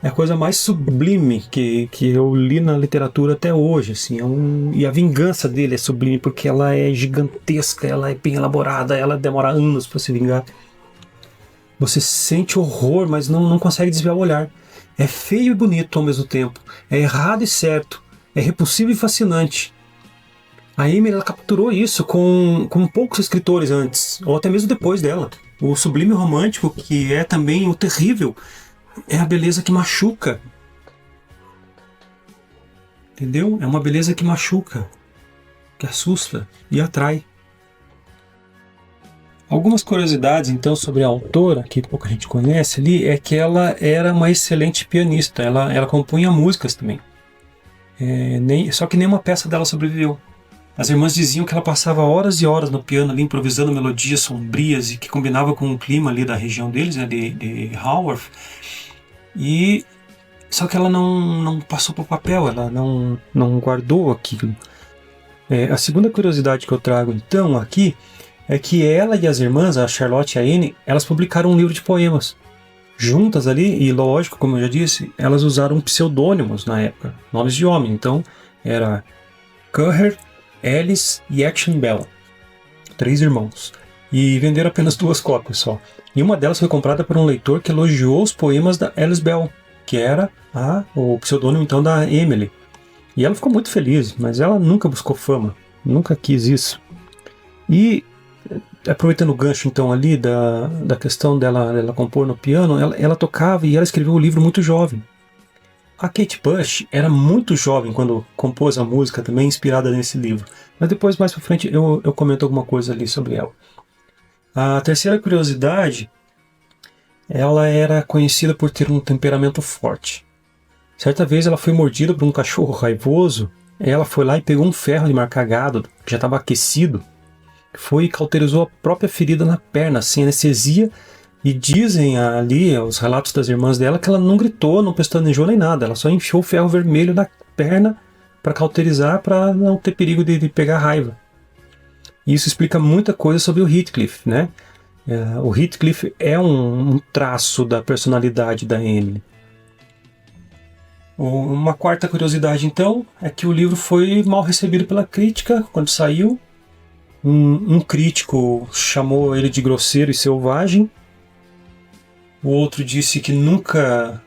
é a coisa mais sublime que eu li na literatura até hoje. Assim, e a vingança dele é sublime, porque ela é gigantesca, ela é bem elaborada, ela demora anos para se vingar. Você sente horror, mas não consegue desviar o olhar. É feio e bonito ao mesmo tempo. É errado e certo. É repulsivo e fascinante. A Emily, ela capturou isso com poucos escritores antes, ou até mesmo depois dela. O sublime romântico, que é também o terrível, é a beleza que machuca. Entendeu? É uma beleza que machuca, que assusta e atrai. Algumas curiosidades, então, sobre a autora, que pouca gente conhece ali, é que ela era uma excelente pianista, ela compunha músicas também. Só que nenhuma peça dela sobreviveu. As irmãs diziam que ela passava horas e horas no piano ali, improvisando melodias sombrias e que combinava com o clima ali da região deles, né, de Haworth. Só que ela não passou para o papel, ela não guardou aquilo. A segunda curiosidade que eu trago então aqui é que ela e as irmãs, a Charlotte e a Anne, elas publicaram um livro de poemas juntas ali, e lógico, como eu já disse, elas usaram pseudônimos na época, nomes de homem. Então era Currer, Alice e Action Bell, 3 irmãos, e venderam apenas 2 cópias só. E uma delas foi comprada por um leitor que elogiou os poemas da Alice Bell, que era o pseudônimo então da Emily. E ela ficou muito feliz, mas ela nunca buscou fama, nunca quis isso. E aproveitando o gancho então ali da questão dela compor no piano, ela tocava e ela escreveu o livro muito jovem. A Kate Bush era muito jovem quando compôs a música também, inspirada nesse livro. Mas depois, mais pra frente, eu comento alguma coisa ali sobre ela. A terceira curiosidade, ela era conhecida por ter um temperamento forte. Certa vez ela foi mordida por um cachorro raivoso, ela foi lá e pegou um ferro de marcar gado, que já estava aquecido, foi e cauterizou a própria ferida na perna, sem anestesia, E dizem ali, os relatos das irmãs dela, que ela não gritou, não pestanejou nem nada. Ela só enfiou o ferro vermelho na perna para cauterizar, para não ter perigo de pegar raiva. E isso explica muita coisa sobre o Heathcliff, né? O Heathcliff é um traço da personalidade da Emily. Uma quarta curiosidade, então, é que o livro foi mal recebido pela crítica quando saiu. Um crítico chamou ele de grosseiro e selvagem. O outro disse que nunca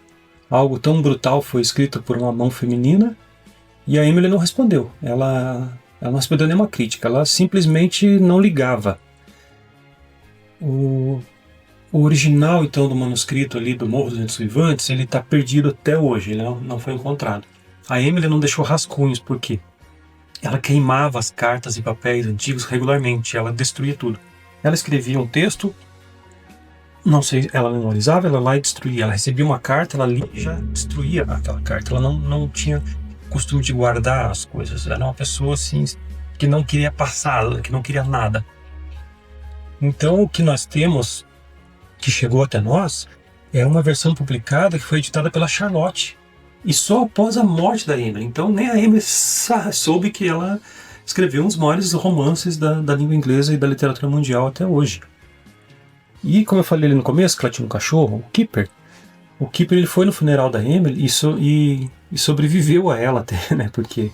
algo tão brutal foi escrito por uma mão feminina. E a Emily não respondeu. Ela não respondeu nenhuma crítica. Ela simplesmente não ligava. O original, então, do manuscrito ali do Morro dos Ventos Uivantes, ele está perdido até hoje. Ele não foi encontrado. A Emily não deixou rascunhos. Por quê? Ela queimava as cartas e papéis antigos regularmente. Ela destruía tudo. Ela escrevia um texto, não sei, ela memorizava, ela lá e destruía. Ela recebia uma carta, ela lia e já destruía aquela carta. Ela não tinha costume de guardar as coisas. Ela era uma pessoa assim que não queria passar, que não queria nada. Então o que nós temos, que chegou até nós, é uma versão publicada que foi editada pela Charlotte. E só após a morte da Emily. Então nem a Emily soube que ela escreveu um dos maiores romances da língua inglesa e da literatura mundial até hoje. E como eu falei ali no começo, que ela tinha um cachorro, o Keeper. O Keeper ele foi no funeral da Emily e sobreviveu a ela até, né? Porque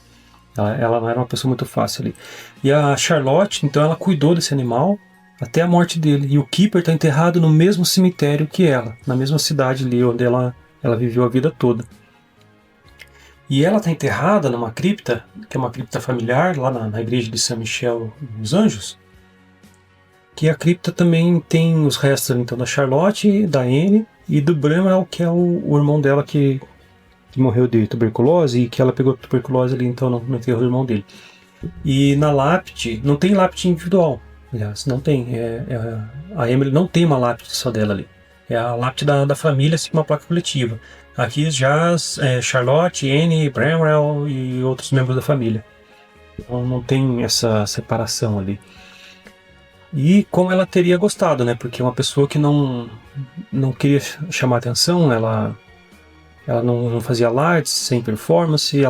ela não era uma pessoa muito fácil ali. E a Charlotte, então, ela cuidou desse animal até a morte dele. E o Keeper está enterrado no mesmo cemitério que ela, na mesma cidade ali onde ela viveu a vida toda. E ela está enterrada numa cripta, que é uma cripta familiar, lá na igreja de São Michel dos Anjos. Que a cripta também tem os restos então da Charlotte, da Anne e do Bramwell, que é o irmão dela que morreu de tuberculose e que ela pegou tuberculose ali então no enterro do irmão dele. E na lápide, não tem lápide individual, aliás, não tem. A Emily não tem uma lápide só dela ali. É a lápide da família, assim, uma placa coletiva. Aqui já Charlotte, Anne, Bramwell e outros membros da família. Então não tem essa separação ali. E como ela teria gostado, né? Porque uma pessoa que não queria chamar atenção, ela não fazia alardes, sem performance,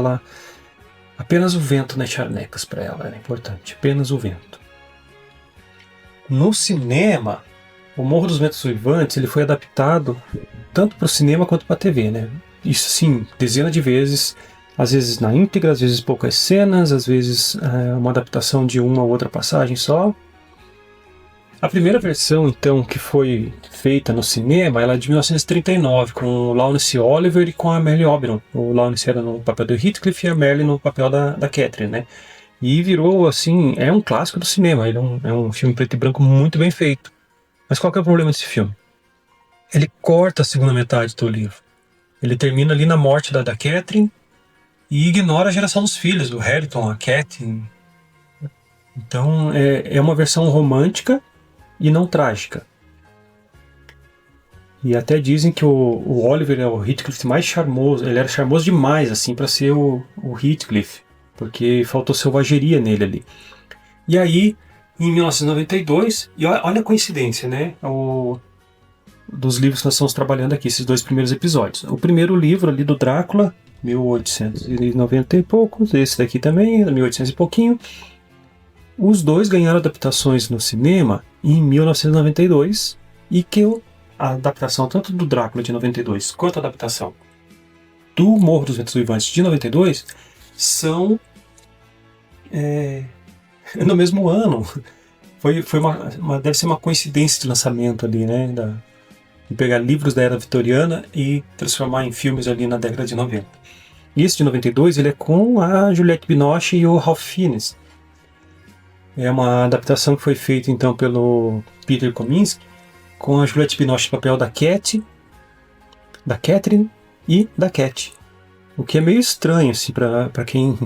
apenas o vento nas charnecas para ela era importante, apenas o vento. No cinema, o Morro dos Ventos Uivantes ele foi adaptado tanto para o cinema quanto para a TV, né? Isso sim, dezenas de vezes, às vezes na íntegra, às vezes poucas cenas, às vezes uma adaptação de uma ou outra passagem só. A primeira versão, então, que foi feita no cinema, ela é de 1939, com o Laurence Olivier e com a Merle Oberon. O Laurence era no papel do Heathcliff e a Merle no papel da Catherine, né? E virou, assim, é um clássico do cinema, ele é um filme preto e branco muito bem feito. Mas qual que é o problema desse filme? Ele corta a segunda metade do livro. Ele termina ali na morte da Catherine e ignora a geração dos filhos, do Hareton, a Catherine. Então, é uma versão romântica e não trágica. E até dizem que o Oliver é o Heathcliff mais charmoso. Ele era charmoso demais, assim, para ser o Heathcliff, porque faltou selvageria nele ali. E aí, em 1992, e olha a coincidência, né? Dos livros que nós estamos trabalhando aqui, esses dois primeiros episódios. O primeiro livro ali do Drácula, 1890 e poucos, esse daqui também, 1800 e pouquinho. Os dois ganharam adaptações no cinema em 1992 e que a adaptação tanto do Drácula de 92 quanto a adaptação do Morro dos Ventos Uivantes de 92 são no mesmo ano. Deve ser uma coincidência de lançamento ali, né? De pegar livros da era vitoriana e transformar em filmes ali na década de 90. E esse de 92 ele é com a Juliette Binoche e o Ralph Fiennes. É uma adaptação que foi feita então pelo Peter Kominsky, com a Juliette Binoche no papel da Catherine e da Cat. O que é meio estranho, assim, pra quem...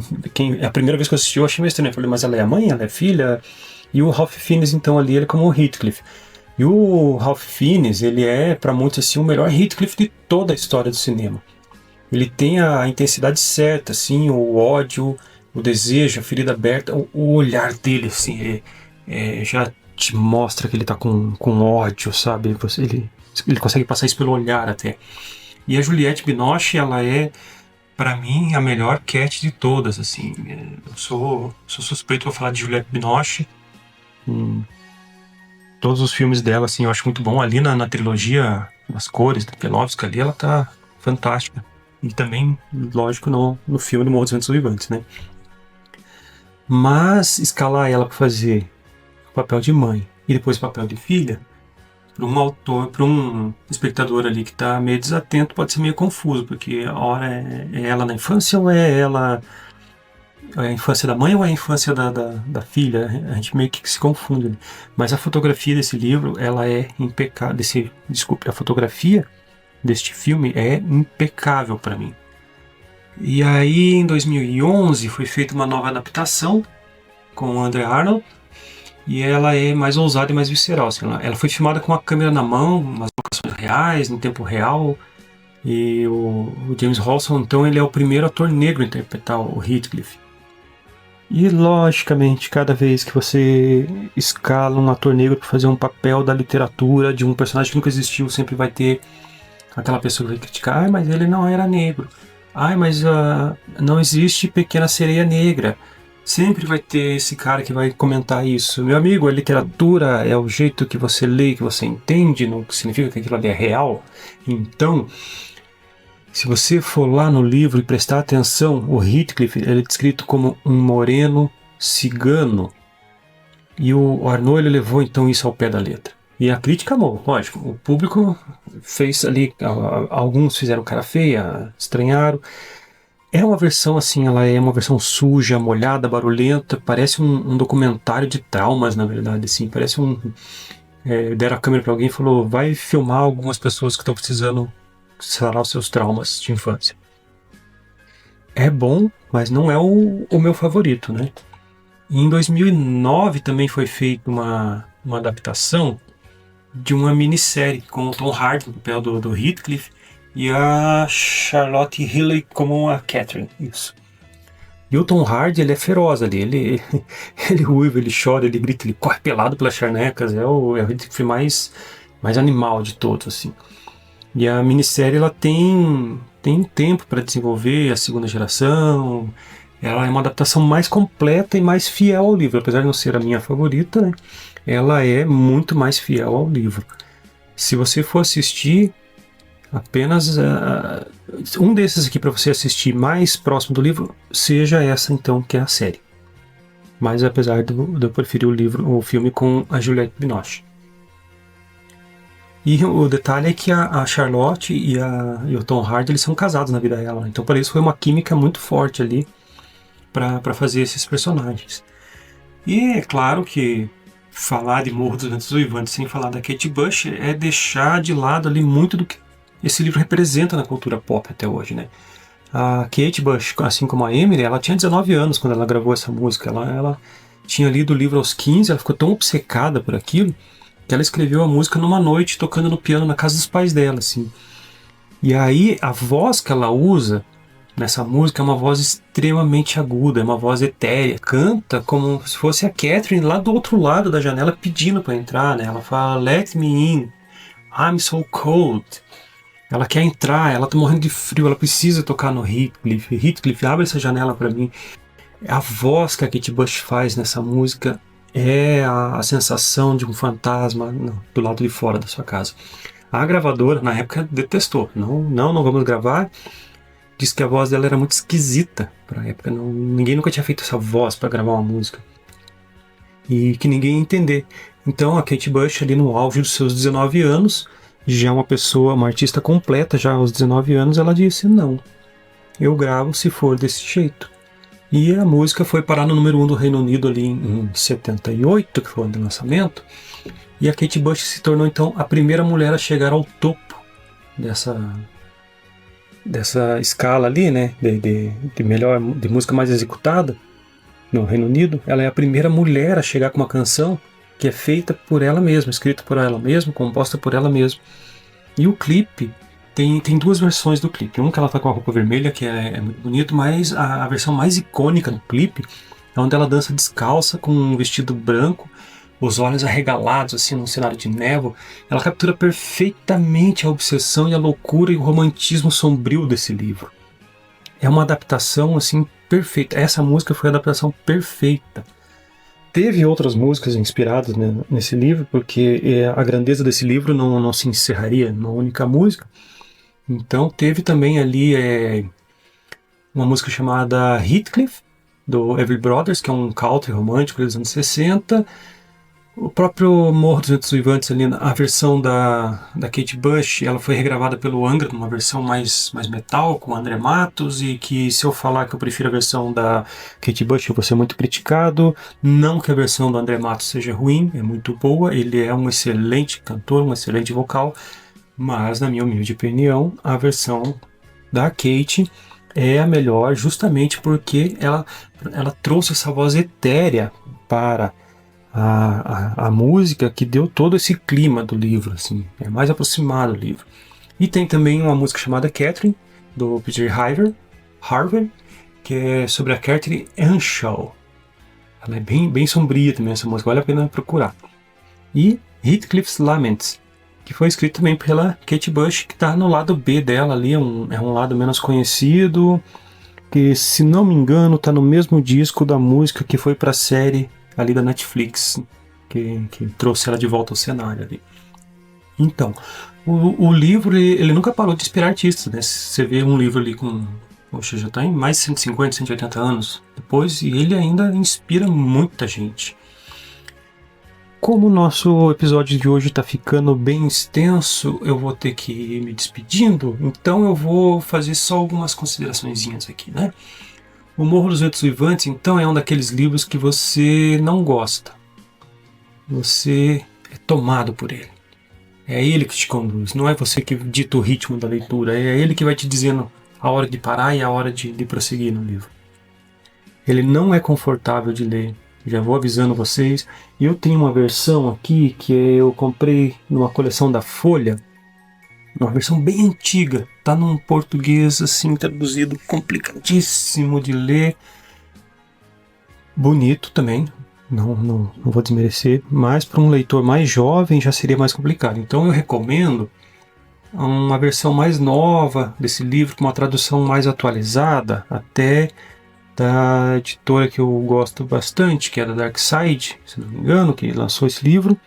A primeira vez que eu assisti eu achei meio estranho. Eu falei, mas ela é a mãe? Ela é filha? E o Ralph Fiennes, então, ali, ele é como o Heathcliff. E o Ralph Fiennes, ele é, para muitos, assim, o melhor Heathcliff de toda a história do cinema. Ele tem a intensidade certa, assim, o ódio, o desejo, a ferida aberta, o olhar dele, assim, já te mostra que ele tá com ódio, sabe? ele consegue passar isso pelo olhar até. E a Juliette Binoche, ela é, para mim, a melhor Cat de todas, assim. Eu sou suspeito pra falar de Juliette Binoche. Todos os filmes dela, assim, eu acho muito bom. Ali na trilogia, nas cores da Pelovska ali, ela tá fantástica. E também, lógico, no filme do Morro dos Ventos Uivantes, né? Mas escalar ela para fazer o papel de mãe e depois o papel de filha, para um autor, para um espectador ali que está meio desatento, pode ser meio confuso, porque a hora é ela na infância ou é ela a infância da mãe ou é a infância da filha? A gente meio que se confunde. Mas a fotografia desse livro, ela é impecável. A fotografia deste filme é impecável para mim. E aí, em 2011, foi feita uma nova adaptação com o André Arnold, e ela é mais ousada e mais visceral. Assim, ela foi filmada com a câmera na mão, umas locações reais, em tempo real, e o James Halston, então, ele é o primeiro ator negro a interpretar o Heathcliff. E, logicamente, cada vez que você escala um ator negro para fazer um papel da literatura, de um personagem que nunca existiu, sempre vai ter aquela pessoa que vai criticar, mas ele não era negro. Mas não existe Pequena Sereia Negra. Sempre vai ter esse cara que vai comentar isso. Meu amigo, a literatura é o jeito que você lê, que você entende, não significa que aquilo ali é real. Então, se você for lá no livro e prestar atenção, o Heathcliff ele é descrito como um moreno cigano. E o Arnaud ele levou então isso ao pé da letra. E a crítica amou, lógico. O público fez ali, alguns fizeram cara feia, estranharam. É uma versão assim, ela é uma versão suja, molhada, barulhenta, parece um documentário de traumas, na verdade, assim. Parece deram a câmera para alguém e falou, vai filmar algumas pessoas que estão precisando sarar os seus traumas de infância. É bom, mas não é o meu favorito, né? E em 2009 também foi feita uma adaptação de uma minissérie com o Tom Hardy no papel do Heathcliff e a Charlotte Hilley como a Catherine, isso. E o Tom Hardy, ele é feroz ali, ele ruiva, ele chora, ele grita, ele corre pelado pelas charnecas, é o Heathcliff mais animal de todos, assim. E a minissérie, ela tem tempo para desenvolver a segunda geração, ela é uma adaptação mais completa e mais fiel ao livro, apesar de não ser a minha favorita, né? Ela é muito mais fiel ao livro. Se você for assistir apenas um desses aqui para você assistir mais próximo do livro, seja essa então que é a série. Mas apesar de eu preferir o filme com a Juliette Binoche. E o detalhe é que a Charlotte e o Tom Hardy eles são casados na vida real, então por isso foi uma química muito forte ali para fazer esses personagens. E é claro que falar de Morro dos Ventos Uivantes sem falar da Kate Bush é deixar de lado ali muito do que esse livro representa na cultura pop até hoje, né? A Kate Bush, assim como a Emily, ela tinha 19 anos quando ela gravou essa música. Ela tinha lido o livro aos 15, ela ficou tão obcecada por aquilo que ela escreveu a música numa noite tocando no piano na casa dos pais dela, assim. E aí a voz que ela usa nessa música é uma voz extremamente aguda, é uma voz etérea, canta como se fosse a Catherine lá do outro lado da janela pedindo para entrar, né? Ela fala, let me in, I'm so cold. Ela quer entrar, ela tá morrendo de frio, ela precisa tocar no Heathcliff. Heathcliff, abre essa janela para mim. A voz que a Kate Bush faz nessa música é a sensação de um fantasma do lado de fora da sua casa. A gravadora, na época, detestou. Não vamos gravar. Diz que a voz dela era muito esquisita para a época. Ninguém nunca tinha feito essa voz para gravar uma música. E que ninguém ia entender. Então a Kate Bush, ali no auge dos seus 19 anos, já uma artista completa, já aos 19 anos, ela disse, não, eu gravo se for desse jeito. E a música foi parar no número 1 do Reino Unido ali em 78, que foi o ano do lançamento. E a Kate Bush se tornou então a primeira mulher a chegar ao topo dessa escala ali, né, de música mais executada no Reino Unido. Ela é a primeira mulher a chegar com uma canção que é feita por ela mesma, escrita por ela mesma, composta por ela mesma. E o clipe, tem duas versões do clipe. Uma que ela tá com a roupa vermelha, que é muito bonito, mas a versão mais icônica do clipe é onde ela dança descalça com um vestido branco os olhos arregalados, assim, num cenário de névoa, ela captura perfeitamente a obsessão e a loucura e o romantismo sombrio desse livro. É uma adaptação, assim, perfeita. Essa música foi a adaptação perfeita. Teve outras músicas inspiradas, né, nesse livro, porque a grandeza desse livro não se encerraria numa única música. Então teve também ali uma música chamada Heathcliff, do Everly Brothers, que é um country romântico dos anos 60. O próprio Morro dos Ventos Uivantes, ali, a versão da Kate Bush, ela foi regravada pelo Angra, numa versão mais metal, com André Matos, e que se eu falar que eu prefiro a versão da Kate Bush, eu vou ser muito criticado. Não que a versão do André Matos seja ruim, é muito boa, ele é um excelente cantor, um excelente vocal, mas, na minha humilde opinião, a versão da Kate é a melhor, justamente porque ela trouxe essa voz etérea para a música, que deu todo esse clima do livro, assim, é mais aproximado do livro. E tem também uma música chamada Catherine, do Peter Harvey, que é sobre a Catherine Earnshaw. Ela é bem sombria também, essa música, vale a pena procurar. E Heathcliff's Laments, que foi escrito também pela Kate Bush, que está no lado B dela ali, é um lado menos conhecido, que, se não me engano, está no mesmo disco da música que foi para a série ali da Netflix, que trouxe ela de volta ao cenário ali. Então, o livro, ele nunca parou de inspirar artistas, né? Você vê um livro ali poxa, já está em mais de 150, 180 anos depois, e ele ainda inspira muita gente. Como o nosso episódio de hoje está ficando bem extenso, eu vou ter que ir me despedindo, então eu vou fazer só algumas consideraçõezinhas aqui, né? O Morro dos Ventos Uivantes, então, é um daqueles livros que você não gosta. Você é tomado por ele. É ele que te conduz, não é você que dita o ritmo da leitura, é ele que vai te dizendo a hora de parar e a hora de prosseguir no livro. Ele não é confortável de ler, já vou avisando vocês. Eu tenho uma versão aqui que eu comprei numa coleção da Folha, uma versão bem antiga, tá num português assim traduzido complicadíssimo de ler, bonito também, não vou desmerecer, mas para um leitor mais jovem já seria mais complicado. Então eu recomendo uma versão mais nova desse livro, com uma tradução mais atualizada, até da editora que eu gosto bastante, que é da Dark Side, se não me engano, que lançou esse livro,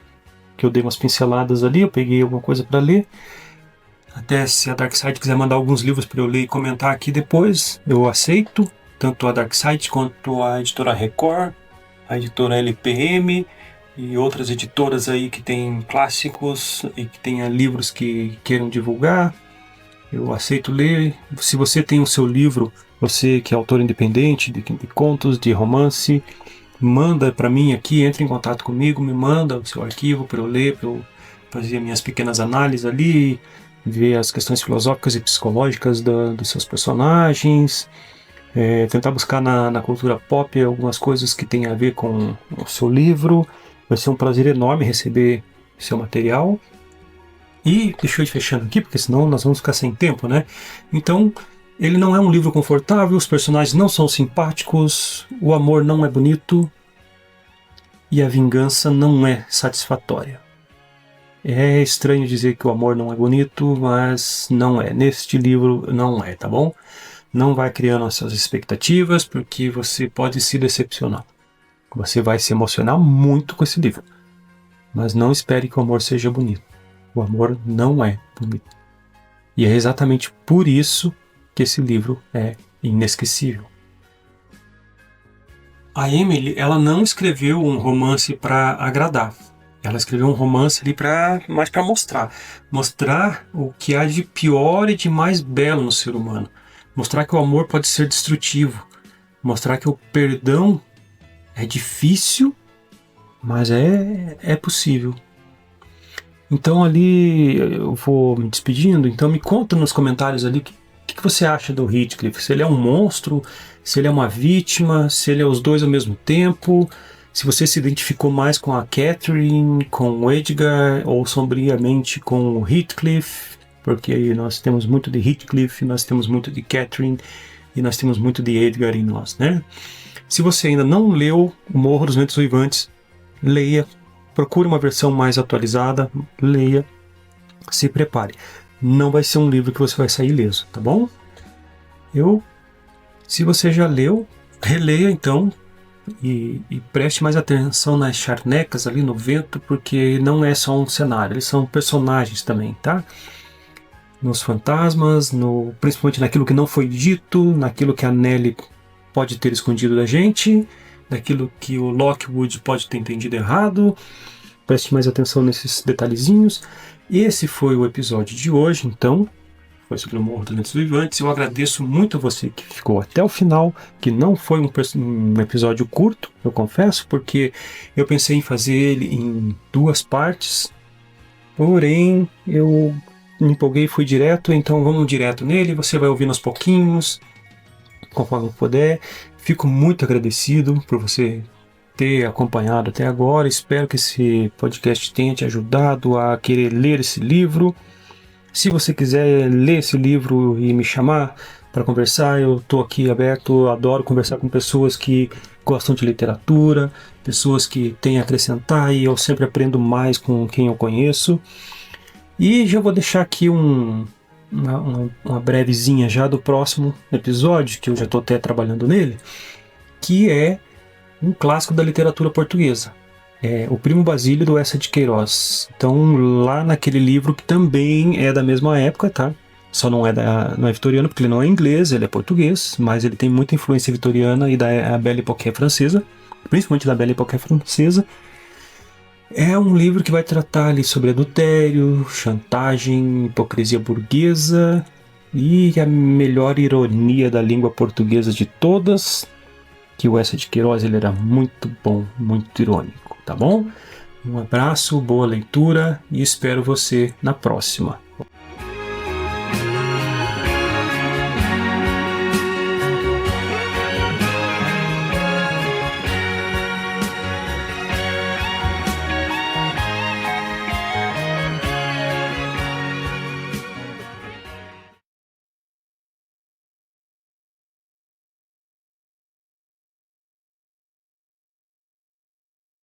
que eu dei umas pinceladas ali, eu peguei alguma coisa para ler. Até se a Dark Side quiser mandar alguns livros para eu ler e comentar aqui depois, eu aceito, tanto a Dark Side quanto a editora Record, a editora LPM e outras editoras aí que tem clássicos e que tenha livros que queiram divulgar. Eu aceito ler. Se você tem o seu livro, você que é autor independente de contos, de romance, manda para mim aqui, entre em contato comigo, me manda o seu arquivo para eu ler, para eu fazer minhas pequenas análises ali, ver as questões filosóficas e psicológicas dos seus personagens, tentar buscar na cultura pop algumas coisas que tem a ver com o seu livro. Vai ser um prazer enorme receber seu material. E deixa eu ir fechando aqui, porque senão nós vamos ficar sem tempo, né? Então, ele não é um livro confortável, os personagens não são simpáticos, o amor não é bonito e a vingança não é satisfatória. É estranho dizer que o amor não é bonito, mas não é. Neste livro não é, tá bom? Não vai criando as suas expectativas, porque você pode se decepcionar. Você vai se emocionar muito com esse livro. Mas não espere que o amor seja bonito. O amor não é bonito. E é exatamente por isso que esse livro é inesquecível. A Emily, ela não escreveu um romance para agradar. Ela escreveu um romance ali mais para mostrar o que há de pior e de mais belo no ser humano, mostrar que o amor pode ser destrutivo, mostrar que o perdão é difícil, mas é possível. Então ali eu vou me despedindo, então me conta nos comentários ali o que você acha do Heathcliff, se ele é um monstro, se ele é uma vítima, se ele é os dois ao mesmo tempo, se você se identificou mais com a Catherine, com o Edgar, ou sombriamente com o Heathcliff, porque aí nós temos muito de Heathcliff, nós temos muito de Catherine, e nós temos muito de Edgar em nós, né? Se você ainda não leu O Morro dos Ventos Uivantes, leia, procure uma versão mais atualizada, leia, se prepare. Não vai ser um livro que você vai sair ileso, tá bom? Se você já leu, releia então e preste mais atenção nas charnecas ali no vento, porque não é só um cenário, eles são personagens também, tá? Nos fantasmas, principalmente naquilo que não foi dito, naquilo que a Nelly pode ter escondido da gente, naquilo que o Lockwood pode ter entendido errado. Preste mais atenção nesses detalhezinhos. Esse foi o episódio de hoje, então. Foi sobre o Morro dos Ventos Vivantes. Eu agradeço muito a você que ficou até o final, que não foi um episódio curto, eu confesso, porque eu pensei em fazer ele em 2 partes, porém eu me empolguei e fui direto, então vamos direto nele, você vai ouvindo aos pouquinhos, conforme puder. Fico muito agradecido por você ter acompanhado até agora, espero que esse podcast tenha te ajudado a querer ler esse livro. Se você quiser ler esse livro e me chamar para conversar, eu estou aqui aberto, eu adoro conversar com pessoas que gostam de literatura, pessoas que têm a acrescentar, e eu sempre aprendo mais com quem eu conheço. E já vou deixar aqui uma brevezinha já do próximo episódio, que eu já estou até trabalhando nele, que é um clássico da literatura portuguesa. O Primo Basílio, do Eça de Queiroz. Então, lá naquele livro que também é da mesma época, tá? Só não é vitoriano, porque ele não é inglês, ele é português, mas ele tem muita influência vitoriana e da Belle Époque francesa, principalmente da Belle Époque francesa. É um livro que vai tratar ali sobre adultério, chantagem, hipocrisia burguesa e a melhor ironia da língua portuguesa de todas, que o Eça de Queiroz ele era muito bom, muito irônico, tá bom? Um abraço, boa leitura e espero você na próxima.